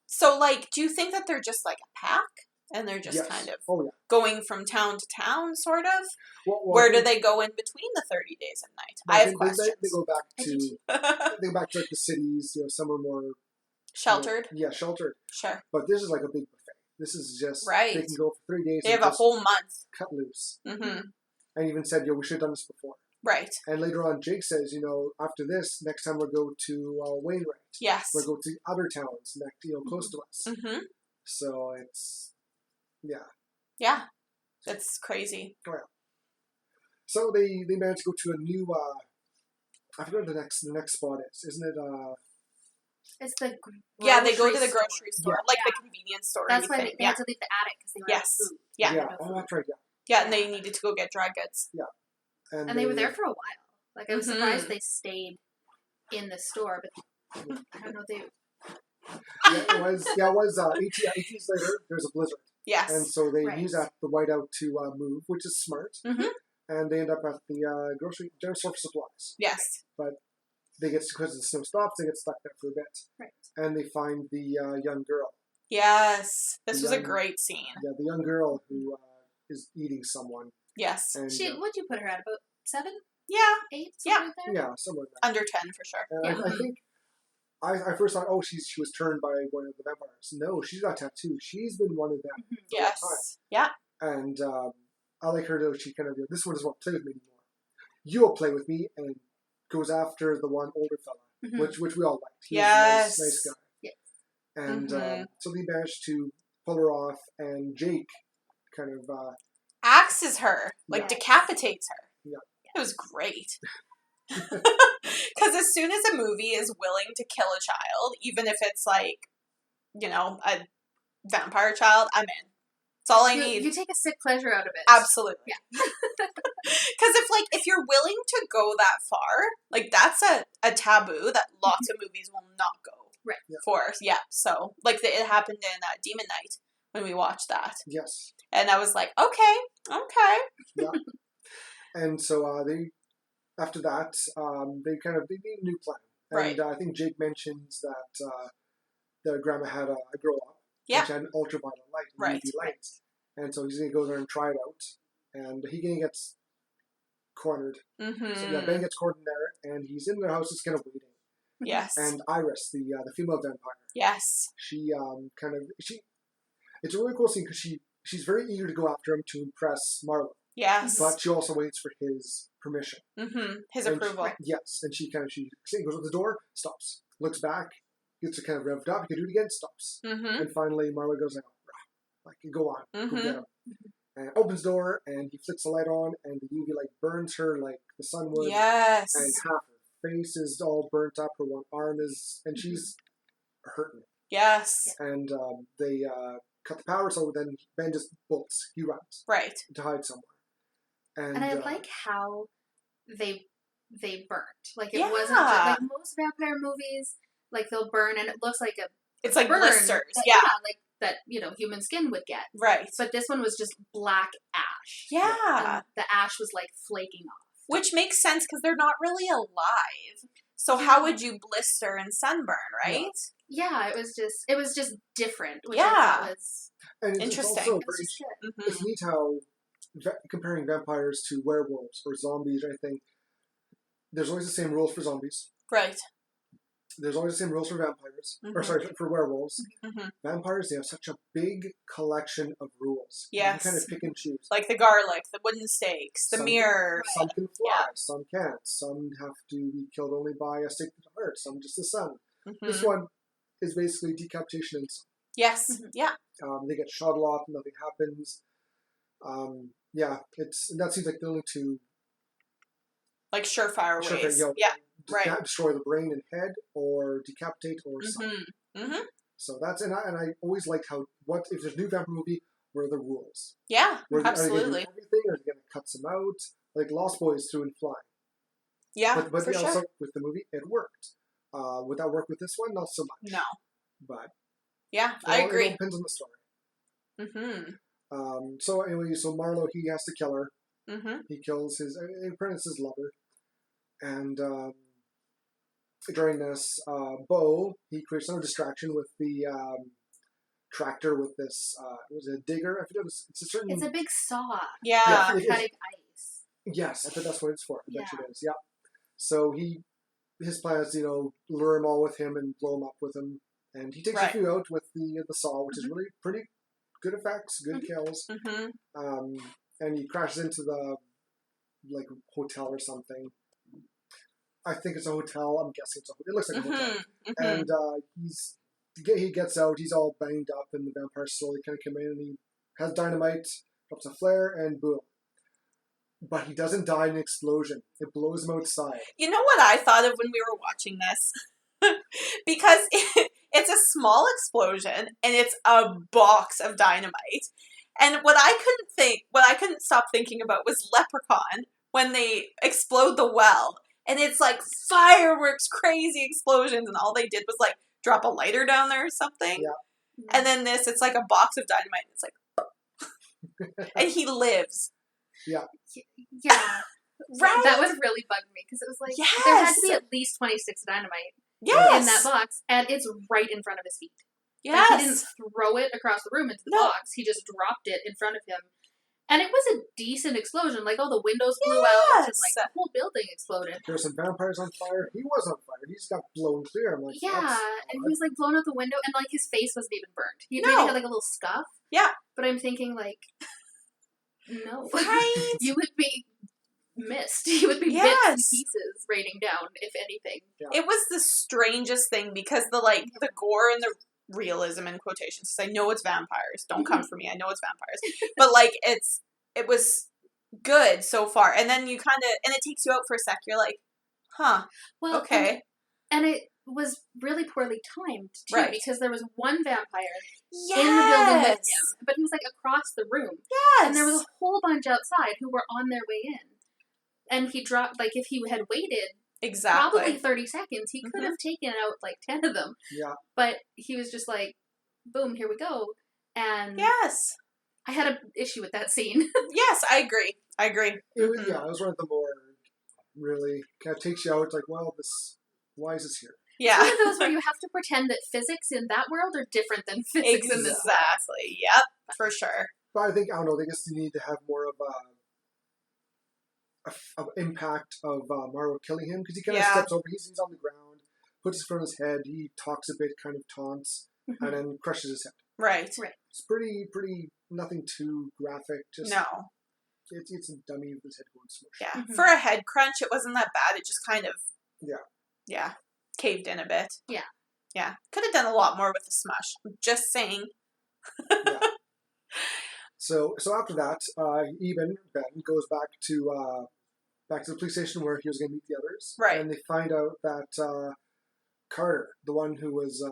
So, do you think that they're just like a pack? And they're just yes. kind of Oh yeah. going from town to town, sort of? Well, Where do they go in between the 30 days and night? well, I have questions. They go back to the cities. Some are more Sheltered? sheltered. Sure. But this is like a big buffet. This is just Right. They can go for 3 days. They and have a just whole month. cut loose. Mm-hmm. And even said, we should have done this before. Right. And later on, Jake says, after this, next time we'll go to Wainwright. Yes. We'll go to other towns close to us. Mm-hmm. So it's, Yeah. That's crazy. So they managed to go to a new, I forget what the next spot is. Isn't it, It's the Yeah, they go to the grocery grocery store, Yeah. like the convenience store. That's and why you they think, yeah. had to leave the attic because they were Yes. out of food. Yeah. They had no Oh, food. that's right, yeah. Yeah, and they needed to go get dry goods. And they were there for a while. Like, I was Mhm. surprised they stayed in the store, but I don't know. It was 18 years later, there's a blizzard. Yes. And so they Right. use that the whiteout to move, which is smart. Mhm. And they end up at the general store for supplies. Yes. They get, because the snow stops, they get stuck there for a bit. Right. And they find the young girl. Yes. This was a Young- great scene. Yeah, the young girl who is eating someone. Yes. And, What'd you put her at? About 7, Yeah. 8? Yeah. Somewhere there? yeah, somewhere there. Under 10 for sure. And Yeah. I think I first thought, oh, she was turned by one of the vampires. No, she's got a tattoo. She's been one of them the whole time. Yes. Yeah. And I like her though. She kind of, this one doesn't want to play with me anymore. You'll play with me, and goes after the one older fella, which we all liked. He was a nice guy. Yes. And so they managed to pull her off, and Jake kind of axes her, like decapitates her. Yeah. It was great. Because as soon as a movie is willing to kill a child, even if it's like, you know, a vampire child, I'm in. It's all I need. You take a sick pleasure out of it. Absolutely. Yeah. Because if you're willing to go that far, like that's a taboo that lots of movies will not go for. Yeah. So like it happened in Demon Knight when we watched that. Yes. And I was like, okay. Yeah. And so they after that they need a new plan. And I think Jake mentions that their grandma had a grow up. Yeah. Which had an ultraviolet light, UV light. And so he's going to go there and try it out. And he gets cornered. Mm-hmm. So yeah, Ben gets cornered there, and he's in their house just kind of waiting. Yes. And Iris, the female vampire. Yes. She it's a really cool scene because she's very eager to go after him to impress Marlo. Yes. But she also waits for his permission. Mm-hmm. His approval. Yes. And she goes to the door, stops, looks back, gets her kind of revved up. He can do it again, stops. Mm-hmm. And finally, Marlo goes like, go on, go get him. And opens the door, and he flicks the light on, and the UV light burns her like the sun would. Yes. And half her face is all burnt up, her one arm is, and she's hurting. Yes. And they cut the power, so then Ben just bolts. He runs. Right. To hide somewhere. And I like how they burnt. Like, it wasn't just, like most vampire movies, like they'll burn, and it looks like it's like blisters. Like that, human skin would get. Right. But this one was just black ash. Yeah. And the ash was like flaking off. Which makes sense because they're not really alive. So how would you blister and sunburn, right? Yeah, it was just different, which I thought was interesting. It's also it's neat how comparing vampires to werewolves or zombies or anything, there's always the same rules for zombies. Right. There's always the same rules for vampires. Or sorry, for werewolves. Vampires, they have such a big collection of rules. Yes. You kind of pick and choose. Like the garlic, the wooden stakes, the mirror. Some can fly, some can't. Some have to be killed only by a stake to the heart, some just the sun. This one is basically decapitation and sun. Yes. Yeah. They get shot a lot, nothing happens. That seems like the only two like surefire ways. Destroy the brain and head, or decapitate, or something. So that's and I always liked how if there's a new vampire movie, what are the rules? Yeah, absolutely. Are they going to do everything, or are they going to cut some out? Like Lost Boys threw in Fly. Yeah, but for sure. Also with the movie, it worked. Would that work with this one? Not so much. No. But I agree. It depends on the story. So anyway, Marlo, he has to kill her. He kills his apprentice's lover, and during this, Bo, he creates another distraction with the tractor with this. Was it a digger? I forget. It's a big saw. Yeah, for cutting ice. Yes, I think that's what it's for. I bet it is. Yeah. So his plan is lure them all with him and blow them up with him, and he takes a few out with the saw, which is really pretty good effects, good kills. And he crashes into the hotel or something. I think it's a hotel. I'm guessing it's a hotel. It looks like a hotel. And he gets out. He's all banged up, and the vampires slowly kind of come in, and he has dynamite, drops a flare, and boom. But he doesn't die in an explosion. It blows him outside. You know what I thought of when we were watching this? Because it's a small explosion, and it's a box of dynamite. And what I couldn't stop thinking about was Leprechaun when they explode the well. And it's like fireworks, crazy explosions, and all they did was drop a lighter down there or something. Yeah. And then it's like a box of dynamite. It's like, and he lives. Yeah. Yeah. Right. That would really bug me because it was like there had to be at least 26 dynamite in that box, and it's right in front of his feet. Yes. Like, he didn't throw it across the room into the box. He just dropped it in front of him. And it was a decent explosion. Like, all the windows blew out, and, like, the whole building exploded. There were some vampires on fire. He was on fire. He just got blown clear. I'm like, Yeah, that's and odd. he was, like, blown out the window, and, like, his face wasn't even burnt. He No. maybe had, like, a little scuff. Yeah. But I'm thinking, like, no. Right? You would be missed. You would be bits and pieces raining down, if anything. Yeah. It was the strangest thing because the gore and the realism in quotations. Because I know it's vampires. Don't come for me. I know it's vampires. But like it was good so far, and then you kind of it takes you out for a sec. You're like, huh? Well, Okay. And it was really poorly timed too, Right. because there was one vampire Yes. in the building with him, but he was like across the room. Yes. And there was a whole bunch outside who were on their way in. And he dropped, like, if he had waited exactly probably 30 seconds, he could have taken out, like, 10 of them. Yeah. But he was just like, boom, here we go. And Yes. I had an issue with that scene. Yes, I agree. It was, yeah, it was one of the more, really, kind of takes you out, like, well, why is this here? Yeah. It's one of those where you have to pretend that physics in that world are different than physics in this world. Exactly. Yep. For sure. But I think, I don't know, they just need to have more of an impact of Margot killing him, because he kind of steps over, he's on the ground, puts his foot on his head, he talks a bit, kind of taunts, and then crushes his head. Right. It's pretty, nothing too graphic, just, No. it's a dummy with his head going smush. Yeah. For a head crunch, it wasn't that bad. It just kind of Yeah. caved in a bit. Yeah. Yeah. Could have done a lot more with the smush. I'm just saying. Yeah. So after that, Ben goes back to the police station where he was going to meet the others. Right. And they find out that Carter, the one who was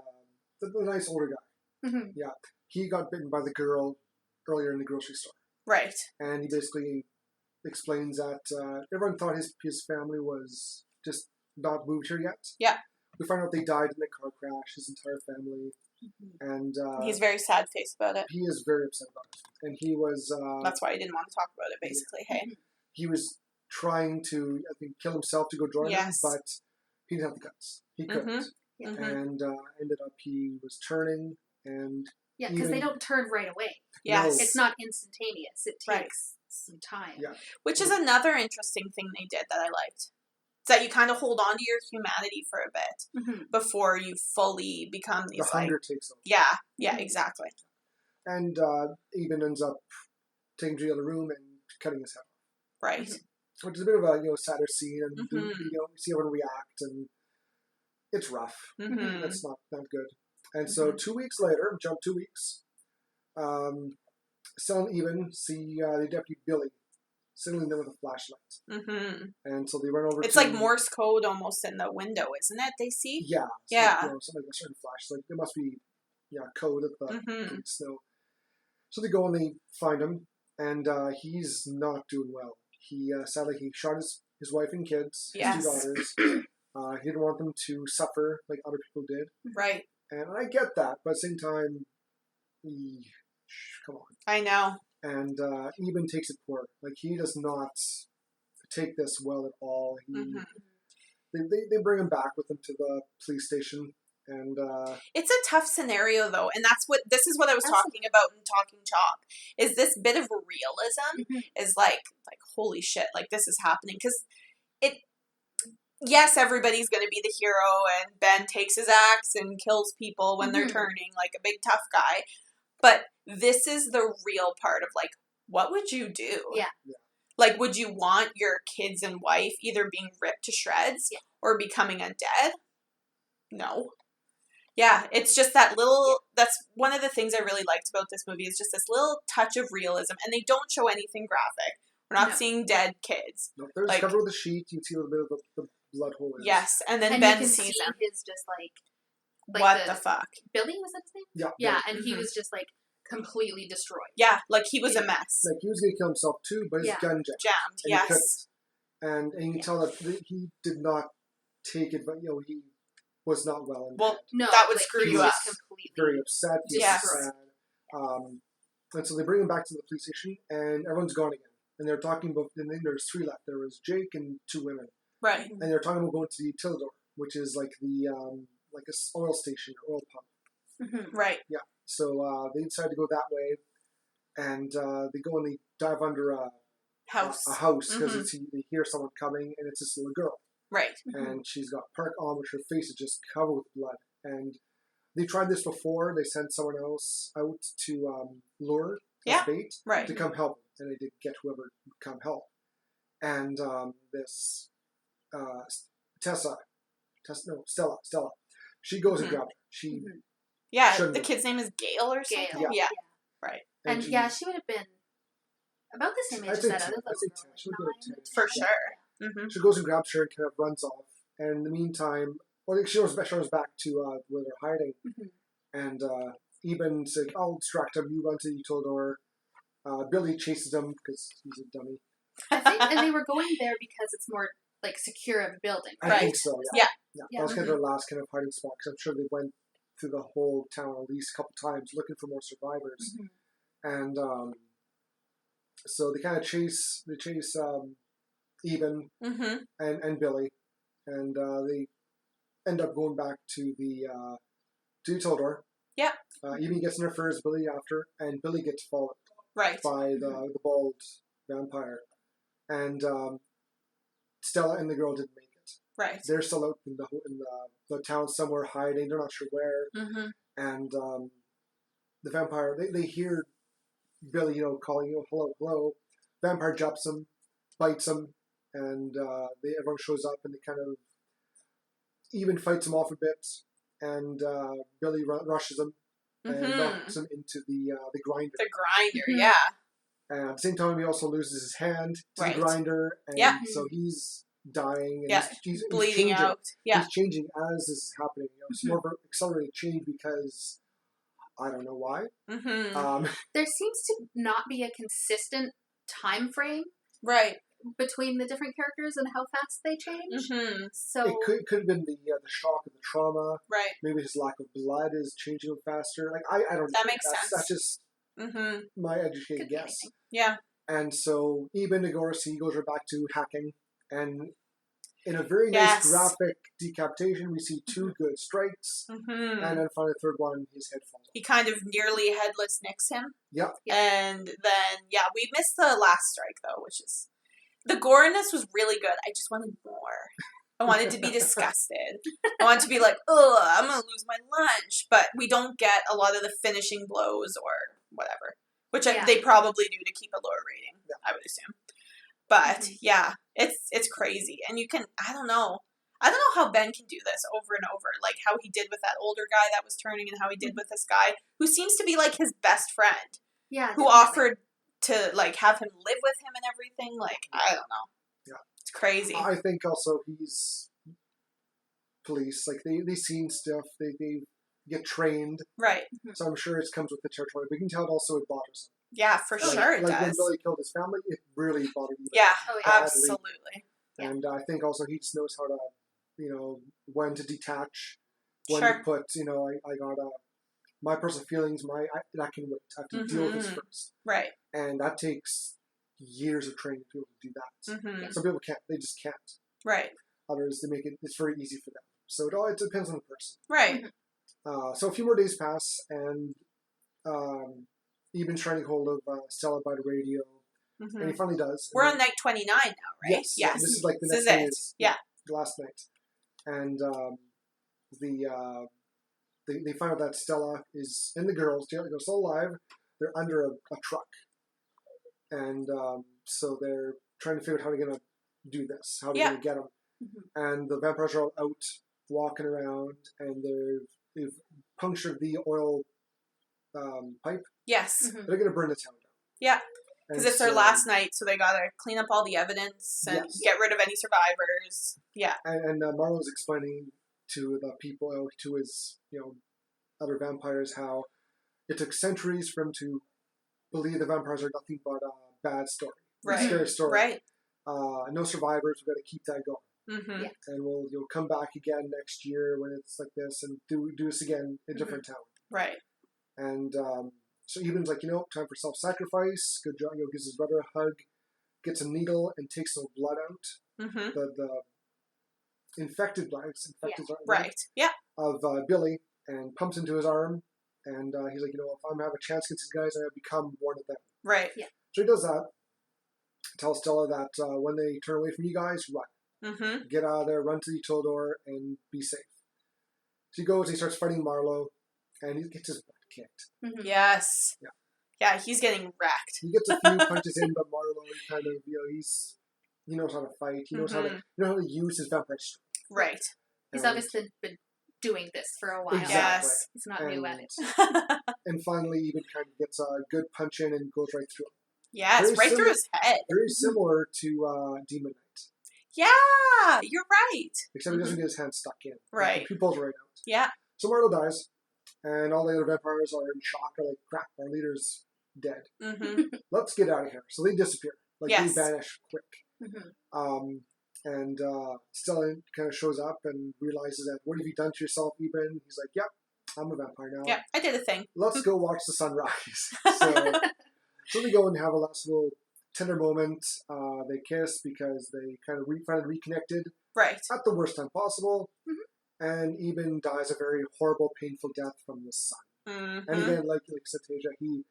the nice older guy, he got bitten by the girl earlier in the grocery store. Right. And he basically explains that everyone thought his family was just not moved here yet. Yeah. We find out they died in a car crash, his entire family. And he's very sad faced about it. he is very upset about it. And he was... That's why I didn't want to talk about it, basically. Hey. he was trying to, I think, kill himself to go join them, but he didn't have the guts. He couldn't. And ended up he was turning, and... Yeah, because they don't turn right away. Yes. It's not instantaneous. It takes some time. Yeah. Which is another interesting thing they did that I liked. It's that you kind of hold on to your humanity for a bit before you fully become these, the hunger takes over. Yeah, exactly. And Eben ends up taking to the other room and cutting his head off. Right. Which is a bit of a sadder scene, and you see everyone react, and it's rough. It's not good. And so 2 weeks later, jump 2 weeks, Sel and Eben see the deputy Billy signaling them with a flashlight. And so they run over It's to... like Morse code almost in the window, isn't it? They see? Yeah. Yeah. Something like a certain flash. Like, there must be code at the police know. So they go and they find him, and he's not doing well. He sadly he shot his wife and kids, his 2 daughters. He didn't want them to suffer like other people did. Right. And I get that, but at the same time, come on. I know. And Eben takes it poor. Like, he does not take this well at all. They bring him back with them to the police station. And it's a tough scenario, though. And this is what I was talking about in Talking Chop, is this bit of realism is like, holy shit, like, this is happening. Because yes, everybody's going to be the hero, and Ben takes his axe and kills people when they're turning, like a big tough guy. But this is the real part of, like, what would you do? Yeah. Like, would you want your kids and wife either being ripped to shreds or becoming undead? No. Yeah, it's just that little, that's one of the things I really liked about this movie, is just this little touch of realism. And they don't show anything graphic. We're not seeing dead kids. No, there's like, covered with a sheet. You can see a little bit of the blood hole. Yes, and then and Ben you can sees see him. his just like what the fuck? Billy, was that his name? Yeah. Yeah, and he was just like completely destroyed. Yeah, like he was a mess. Like, he was going to kill himself too, but his gun jammed. And he couldn't. And you can tell that he did not take it, but he was not well in bed. No, that would like, screw he you was up. Completely very upset. He was Yes. sad. And so they bring him back to the police station, and everyone's gone again. And they're talking about, and then there's 3 left. There was Jake and 2 women. Right. And they're talking about going to the Utilidor, which is like the like a oil station or oil pump. Right. Yeah. So they decided to go that way. and they go and they dive under a House. house because Mhm. they hear someone coming, and it's this little girl, Right. and she's got park on, which her face is just covered with blood. And they tried this before. They sent someone else out to lure Yeah. as bait Right. to come help, and they did get whoever would come help. And this Stella, she goes and Mhm. grabs her. She Mhm. Yeah, Shouldn't the have. kid's name is Gail or Gail. something. Yeah. And she, yeah, she would have been about the same age I'd as say that 10. other I'd little say girl. 10. She would like go to 9, 10. For 10. sure. Mm-hmm. she goes and grabs her and kind of runs off. And in the meantime, she goes back to where they're hiding. Mhm. And Eben's like, I'll distract him. You run to the utility door. Billy chases him because he's a dummy. I think, and they were going there because it's more like secure of a building. I Right. think so, Yeah. yeah. Yeah. That was kind of their last kind of hiding spot because I'm sure they went through the whole town at least a couple times looking for more survivors. Mhm. And so they kind of chase Eben Mm-hmm. and Billy, and they end up going back to the utility door. Yeah. Eben gets interferes Billy after, and Billy gets followed Right. by the bald vampire, and Stella and the girl didn't make it. Right. They're still out in the town somewhere hiding. They're not sure where, Mm-hmm. and the vampire they hear Billy calling hello. Vampire jumps him, bites him, and everyone shows up and they kind of Eben fights him off a bit, and Billy rushes him and Mm-hmm. knocks him into the grinder. The grinder. Mhm. Yeah. And at the same time, he also loses his hand to Right. the grinder, and Yeah. so he's dying. And Yeah. he's Bleeding changing. out. Yeah. He's changing as this is happening. It's more of an accelerated change because I don't know why. Mm-hmm. There seems to not be a consistent time frame Right. between the different characters and how fast they change. Mm-hmm. So It could have been the shock of the trauma. Right. Maybe his lack of blood is changing him faster. Like I don't know. That makes That's sense. just Mm-hmm. my educated could be guess. anything. Yeah. And so Eben Nagorsi, he goes right back to hacking, and in a very nice Yes. graphic decapitation, we see two good strikes, Mm-hmm. and then finally the third one, his head falls. He kind of nearly headless nicks him. Yep. And then, yeah, we missed the last strike, though, which is... The gore in this was really good. I just wanted more. I wanted to be disgusted. I wanted to be like, ugh, I'm going to lose my lunch. But we don't get a lot of the finishing blows or whatever. Which Yeah. they probably do to keep a lower rating, Yeah. I would assume. But, Mhm. yeah, it's crazy. And you can... I don't know how Ben can do this over and over. Like how he did with that older guy that was turning and how he did with this guy who seems to be like his best friend. yeah, Who definitely. offered to like have him live with him and everything. Like, I don't know. Yeah. It's crazy. I think also he's police. Like they've seen stuff. They get trained. Right. So I'm sure it comes with the territory. But you can tell it also it bothers him. Yeah, for Like, sure it like when does. Billy killed his family, it really bothered me. Yeah, Oh, yeah. badly. absolutely. Yeah. And I think also he just knows how to, when to detach, when Sure. to put, I gotta, my personal feelings, that can wait. I have to deal with this Mhm. first. Right. And that takes years of training to be able to do that. Mm-hmm. Some people can't. They just can't. Right. Others, they make it's very easy for them. So it depends on the person. Right. So a few more days pass, and Eben's trying to get hold of Stella by the radio, Mm-hmm. and he finally does. We're And on night 29 now, right? Yes. This is like the This next is day it. is Yeah. the last night, and they find out that Stella is and the girls. They're still alive. They're under a truck, and so they're trying to figure out how they're gonna do this. How they're Yeah. gonna get them. Mhm. And the vampires are all out walking around, and they've punctured the oil pipe. Yes. Mhm. They're gonna burn the town down. Yeah. And Because it's their so- last night, so they gotta clean up all the evidence and Yes. get rid of any survivors. Yeah. And Marlowe's explaining to the people, to his other vampires, how it took centuries for him to believe the vampires are nothing but a bad story, Right. scary story. Right. No survivors. We've got to keep that going, Mm-hmm. Yeah. and you'll come back again next year when it's like this, and do this again in a different town. Right. And so Eben's like, time for self-sacrifice. Good job. Gives his brother a hug, gets a needle, and takes some blood out. Mm-hmm. The infected blood, Right. Yeah. of Billy, and pumps into his arm, And he's like, if I'm gonna have a chance against these guys, I have become one of them. Right. So he does that. Tells Stella that when they turn away from you guys, run. Mm-hmm. Get out of there, run to the utilidor, and be safe. So he goes, he starts fighting Marlowe, and he gets his butt kicked. Mhm. Yes. Yeah. Yeah, he's getting wrecked. He gets a few punches in, but Marlowe kind of, he knows how to fight. He knows how to use his vampire strength. Right. He's And- obviously been doing this for a while. Exactly. Yes. He's not new at it. And finally, even kind of gets a good punch in and goes right through him. Yes, Very right through similar- his head. Very similar to Demon Knight, Yeah, you're right. except he doesn't get his hand stuck in. Right. He pulls right out. Yeah. So Marlowe dies, and all the other vampires are in shock. They're like, crap, our leader's dead. Mm-hmm. Let's get out of here. So they disappear. Yes. They vanish quick. Mhm. And Stella kind of shows up and realizes that, what have you done to yourself, Eben? He's like, yep, I'm a vampire now. Yeah, I did a thing. Let's go watch the sunrise. So they go and have a last little tender moment. They kiss because they kind of finally reconnected Right. at the worst time possible. Mhm. And Eben dies a very horrible, painful death from the sun. Mm-hmm. And again, like said Tajia,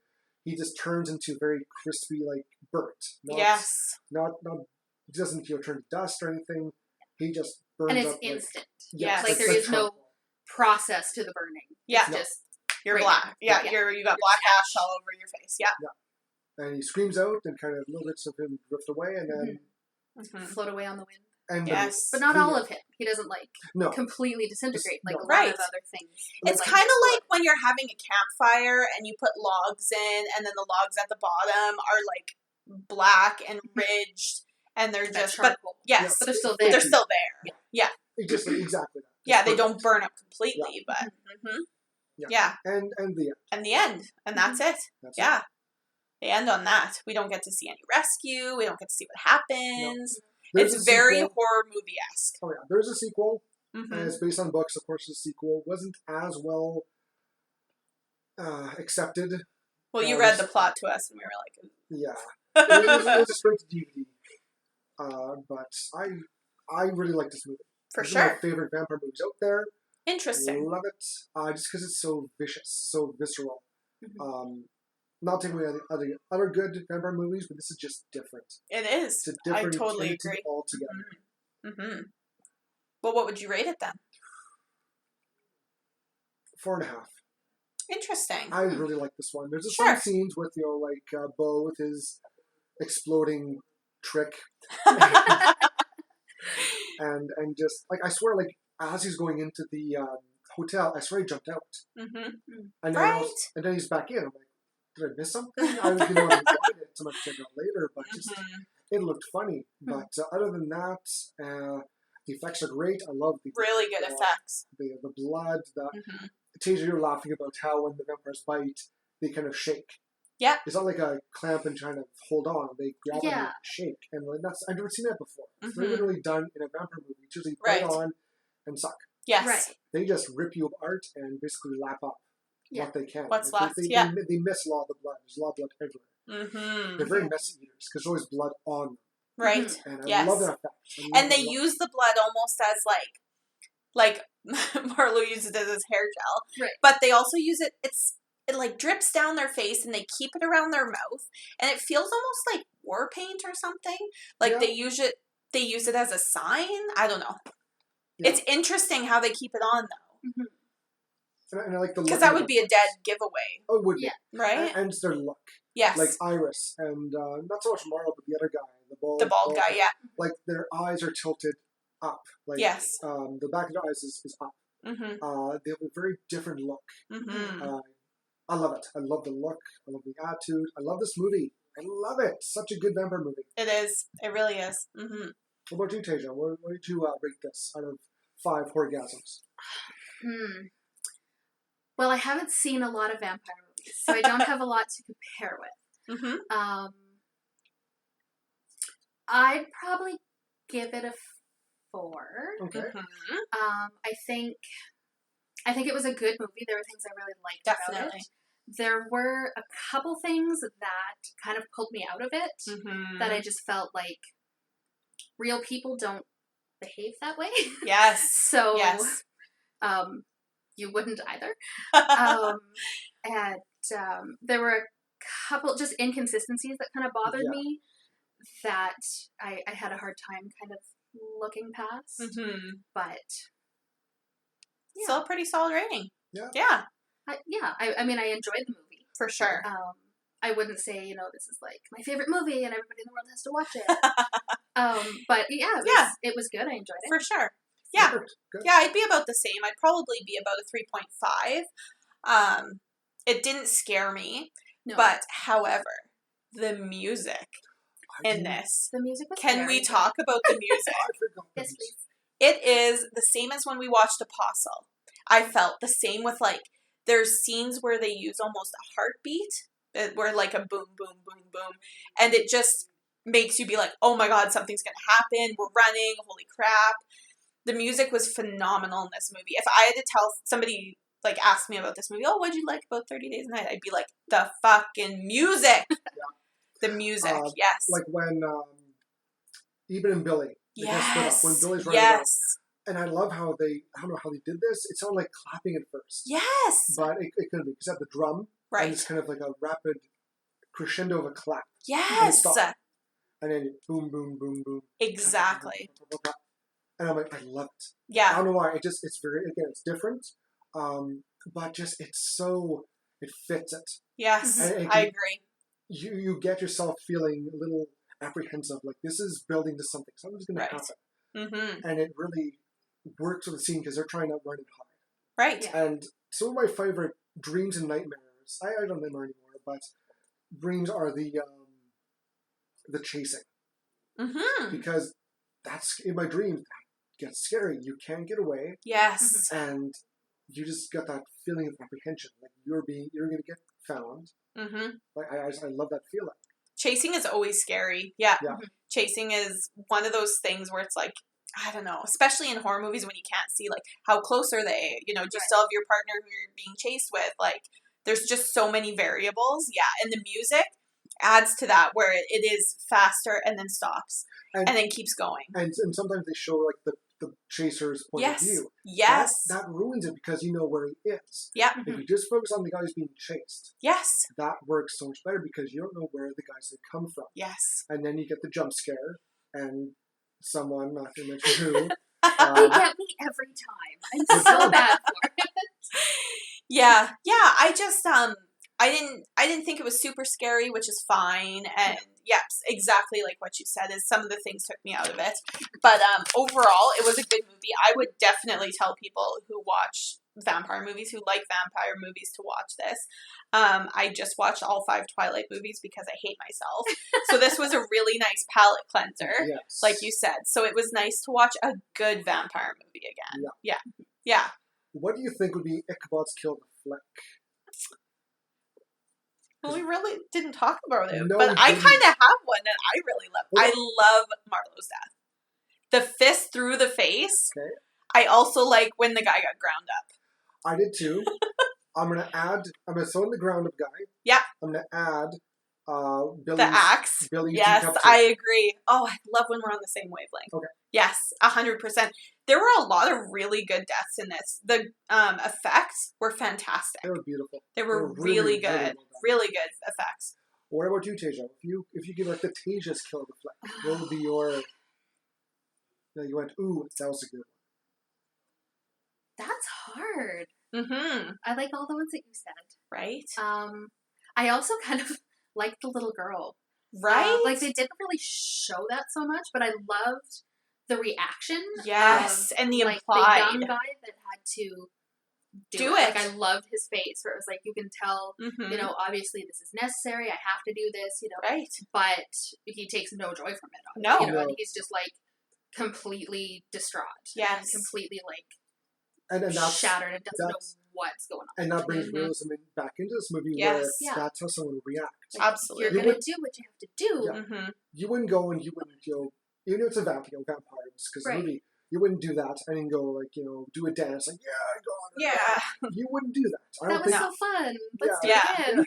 he just turns into very crispy, like burnt. Yes. Not he doesn't turn to dust or anything. He just burns And it's up. instant. Yes. Like, there is no process to the burning. Yeah. It's just You're right black. now. Yeah, Yeah. you got black ash all over your face. Yeah. And he screams out, and kind of little bits of him drift away, and then Mm-hmm. float away on the wind. and Yes. But not the- all of him. He doesn't No. completely disintegrate like No. a lot Right. of other things. It's Like, kind of like when you're having a campfire and you put logs in, and then the logs at the bottom are like black and ridged, and they're that just but charcoal. yes, But they're still but there. they're still there. It just exactly that. Yeah, It's they perfect. don't burn up completely, but Yeah. yeah, And the and the end, and that's it. that's Yeah, they end on that. We don't get to see any rescue. We don't get to see what happens. There's It's a very sequel. horror movie esque. Oh yeah, there's a sequel, and Mm-hmm. it's based on books. Of course, the sequel wasn't as well accepted. Well, you Yeah, read this- the plot to us, and we were like, Yeah, it was a straight to DVD. But I really like this movie. for This is my sure, favorite vampire movies out there. interesting. Love it. Just because it's so vicious, so visceral. Mhm. Not taking away other good vampire movies, but this is just different. It is. It's a different I totally entity agree. altogether. Mm-hmm. Well, what would you rate it then? 4.5. Interesting. I really like this one. There's just Sure. some scenes with Bo with his exploding trick, and just like I swear, like as he's going into the hotel, I swear he jumped out, Mm-hmm. and then Right. and then he's back in. I'm like, did I miss something? I enjoyed it so much check it out later, but just it looked funny. But other than that, the effects are great. I love the Really good effects. the blood. Mm-hmm. Tasia, you're laughing about how when the vampires bite, they kind of shake. Yeah. It's not like a clamp and trying to hold on. They grab and Yeah. they shake. And like, I've never seen that before. It's Mhm. never really done in a vampire movie. It's usually Right. bite on and suck. Yes. Right. They just rip you apart and basically lap up Yeah. what they can. What's Like, left, They, yeah. they miss a lot of the blood. There's a lot of blood everywhere. Mm-hmm. They're very messy eaters because there's always blood on them. Right. Mhm. And I Yes. love that effect. I love And they that a lot. use the blood almost as like Marlo uses it as hair gel. Right. But they also use it. It like drips down their face, and they keep it around their mouth, and it feels almost like war paint or something. Like Yeah. they use it. They use it as a sign. I don't know. Yeah. It's interesting how they keep it on though, And I like the look because that of would it. be a dead giveaway, Oh, it would be. Yeah. right? And it's their look. Yes. Like Iris and not so much Marlo, but the other guy, the bald guy. Yeah. Like their eyes are tilted up. Like Yes. the back of their eyes is up. Mm-hmm. They have a very different look. Mm-hmm. I love it. I love the look. I love the attitude. I love this movie. I love it. Such a good vampire movie. It is. It really is. Mm-hmm. What about you, Tajia? What did you rate this out of 5 Horr-Gasms? Well, I haven't seen a lot of vampire movies, so I don't have a lot to compare with. Mm-hmm. I'd probably give it a 4. Okay. Mm-hmm. I think it was a good movie. There were things I really liked about Definitely. it. There were a couple things that kind of pulled me out of it Mm-hmm. that I just felt like real people don't behave that way. Yes. So, Yes. you wouldn't either. And there were a couple just inconsistencies that kind of bothered me that I had a hard time kind of looking past. Mm-hmm. But Still a pretty solid rating. I mean, I enjoyed the movie. For sure. I wouldn't say, this is like my favorite movie and everybody in the world has to watch it. But it was good. I enjoyed it. For sure. Yeah. Good. Yeah, I'd be about the same. I'd probably be about a 3.5. It didn't scare me, No. but however, the music in this. The music was Can we talk about the music? Yes, please. It is the same as when we watched Apostle. I felt the same with there's scenes where they use almost a heartbeat, where like a boom, boom, boom, boom, and it just makes you be like, oh my god, something's gonna happen. We're running. Holy crap! The music was phenomenal in this movie. If I had to tell somebody, ask me about this movie, oh, what'd you like about 30 Days a Night? I'd be like, the fucking music. The music, yes. Like when Eben and Billy. Yes. When Billy's running around. And I love how I don't know how they did this. It sounded like clapping at first. Yes. But it could be because at the drum. Right. And it's kind of like a rapid crescendo of a clap. Yes. And then boom, boom, boom, boom. Exactly. And I'm like, I love it. Yeah. I don't know why. It's very, again, it's different. But just, it fits it. Yes. I agree. You get yourself feeling a little apprehensive. Like, this is building to something. Something's going to happen. Mm-hmm. And it really works with the scene because they're trying to run it hard. Right. Yeah. And some of my favorite dreams and nightmares, I don't know anymore, but dreams are the chasing. Mm-hmm. Because that's, in my dreams, that gets scary. You can't get away. Yes. And you just got that feeling of apprehension. Like, you're going to get found. Mm-hmm. Like, I love that feeling. Chasing is always scary. Yeah. Yeah. Chasing is one of those things where it's like, I don't know, especially in horror movies when you can't see, how close are they? Do you still have your partner who you're being chased with? There's just so many variables. Yeah. And the music adds to that where it is faster and then stops and then keeps going. And sometimes they show, the chaser's point of view. Yes. That ruins it because you know where he is. Yeah. If you just focus on the guy who's being chased, Yes. that works so much better because you don't know where the guys have come from. Yes. And then you get the jump scare and someone, not to mention who. They get me every time. I'm so bad for it. Yeah. Yeah. I just, I didn't think it was super scary, which is fine. And yes, exactly like what you said is some of the things took me out of it. But overall, it was a good movie. I would definitely tell people who watch vampire movies, who like vampire movies, to watch this. I just watched all 5 Twilight movies because I hate myself. So this was a really nice palate cleanser, Yes. like you said. So it was nice to watch a good vampire movie again. Yeah. What do you think would be Ichabod's Kill the Flick? Well, we really didn't talk about it, No, but I didn't. kind of have one that I really love. Well, I love Marlowe's death. The fist through the face. Okay. I also like when the guy got ground up. I did too. I'm going to throw in the ground up guy. Yeah. I'm going to add Billy's, The axe. Billy's Yes, decapitated. I agree. Oh, I love when we're on the same wavelength. Okay. Yes, 100%. There were a lot of really good deaths in this. The effects were fantastic. They were beautiful. They were really, really really good. well done. Really good effects. What about you, Tajia? If you give the Tajia's Kill the Flick, what would be your... You went, ooh, that was a good one. That's hard. Mm-hmm. I like all the ones that you said. Right? I also kind of liked the little girl. Right? They didn't really show that so much, but I loved the reaction. Yes, of, and the the implied. young guy that had to do it. I loved his face where it was you can tell, Mm-hmm. obviously this is necessary. I have to do this, Right. But he takes no joy from it. No. And he's just completely distraught. Yes. And completely And that's, shattered and doesn't know what's going on. and that brings Mhm. realism back into this movie Yes. where Yeah. that's how someone would react. Absolutely. You're going to do what you have to do. Yeah. Mm-hmm. You wouldn't go and you wouldn't, even if it's a vampire, because Right. the movie, you wouldn't do that and then go, do a dance, go on. Yeah. You wouldn't do that. I That don't was think... so fun. Let's do Yeah. it again.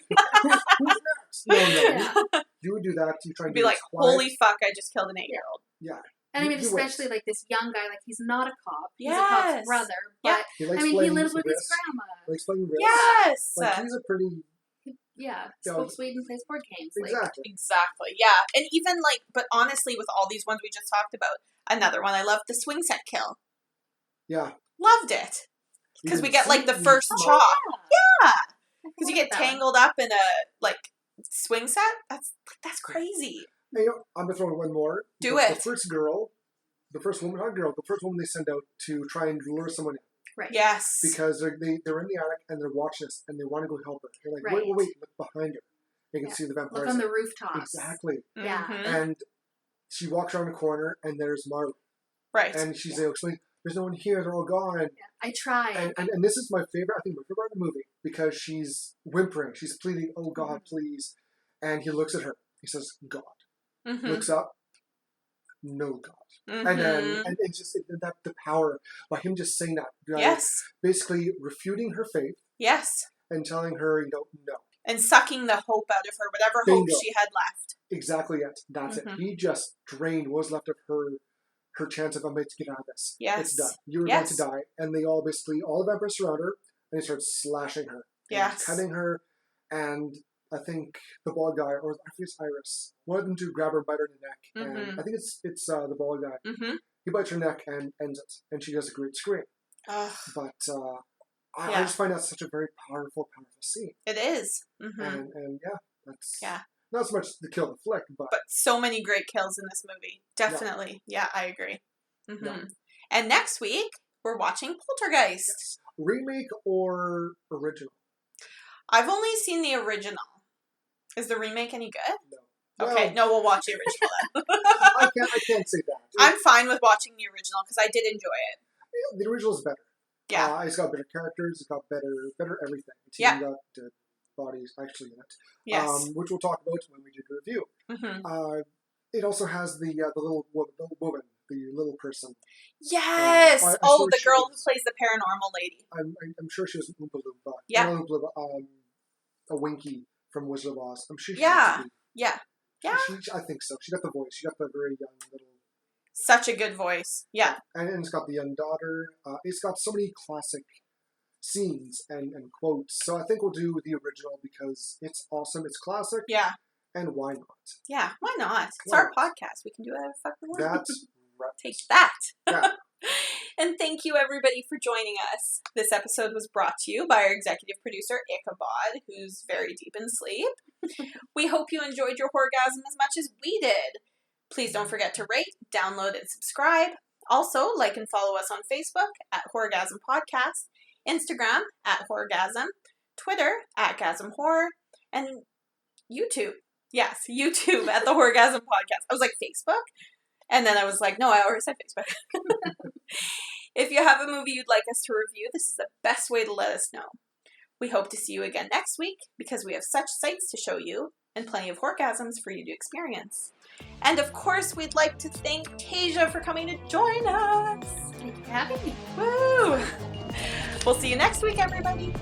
Who's next? No. Yeah. You would do that. You try and Be do like, it quiet. holy fuck, I just killed an 8-year-old. Yeah. And I mean, He especially waits. like this young guy, like he's not a cop. He's a cop's Yes. brother, Yeah. but He likes I mean, he playing lives with his risk. grandma. He likes playing risk. Yes. Like, he's a pretty... Yeah, Yeah. smokes weed and plays board games. Like, Exactly. Exactly. Yeah. And even like, but honestly, with all these ones we just talked about, another one I loved, the swing set kill. Yeah. Loved it. You Because can we get like the see- first Oh, chop. yeah. Because you get That one. tangled up in a like swing set. That's crazy. And, you know, I'm gonna throw in one more. Do The it. first woman they send out to try and lure someone in Right. Yes. because they're in the attic and they're watching us and they want to go help her. They're like, Right. wait, look behind her. You can Yeah. see the vampires. Look on the rooftops. Exactly. Yeah. Mhm. And she walks around the corner and there's Marley. Right. And she's explaining, there's no one here, they're all gone. Yeah. I tried. And this is my favorite, I think my favorite part of the movie, because she's whimpering, she's pleading, oh God, please. And he looks at her. He says, God. Mm-hmm. Looks up, no God. Mm-hmm. And then and it's just that the power by him just saying that. Like, Yes. Basically refuting her faith Yes. and telling her, no. And sucking the hope out of her, whatever hope Bingo. she had left. Exactly it. That's Mhm. it. He just drained what was left of her chance of, I'm going to get out of this. Yes. It's done. You were Yes. going to die. And they all the vampires surround her and they start slashing her. And Yes. cutting her. And I think the bald guy, or I think it's Iris, one of them to grab her, bite her in the neck. Mhm. And I think it's the bald guy. Mm-hmm. He bites her neck and ends it. And she does a great scream. Ugh, But I Yeah. just find that such a very powerful scene. it is. Mm-hmm. And yeah, that's Yeah. not so much the kill the flick, but So many great kills in this movie. Definitely. Yeah, I agree. Mm-hmm. Yeah. And next week, we're watching Poltergeist. yes. Remake or original? I've only seen the original. Is the remake any good? No. Okay, Well, no, we'll watch the original then. I can't say that. I'm fine with watching the original because I did enjoy it. The original is better. Yeah. It's got better characters. It's got better everything. It's Yeah. even got bodies actually in it. Yes. Which we'll talk about when we do the review. Mm-hmm. It also has the little woman, the little person. Yes! I Oh, saw the she girl who was- plays the paranormal lady. I'm sure she was an Oompa Loompa. Yeah. Not Oompa Loompa, a Winky from Wizard of Oz. I'm sure she Yeah. has to be. Yeah. Yeah. I think so. She got the voice. She got the very young little... Such a good voice. Yeah. And it's got the young daughter. It's got so many classic scenes and quotes. So I think we'll do the original because it's awesome. It's classic. Yeah. And why not? Yeah. Why not? It's Why our podcast. We can do whatever the fuck we want. That's right. Take that. Yeah. And thank you everybody for joining us. This episode was brought to you by our executive producer, Ichabod, who's very deep in sleep. We hope you enjoyed your Horr-Gasm as much as we did. Please don't forget to rate, download, and subscribe. Also, like and follow us on Facebook at Horr-Gasm Podcast, Instagram at Horr-Gasm, Twitter at Gasm Horror, and YouTube. Yes, YouTube at the Horr-Gasm Podcast. I was like, Facebook? And then I was like, no, I already said Facebook. If you have a movie you'd like us to review, this is the best way to let us know. We hope to see you again next week because we have such sights to show you and plenty of Horr-Gasms for you to experience. And of course, we'd like to thank Tajia for coming to join us. Thank you for having me. Woo! We'll see you next week, everybody.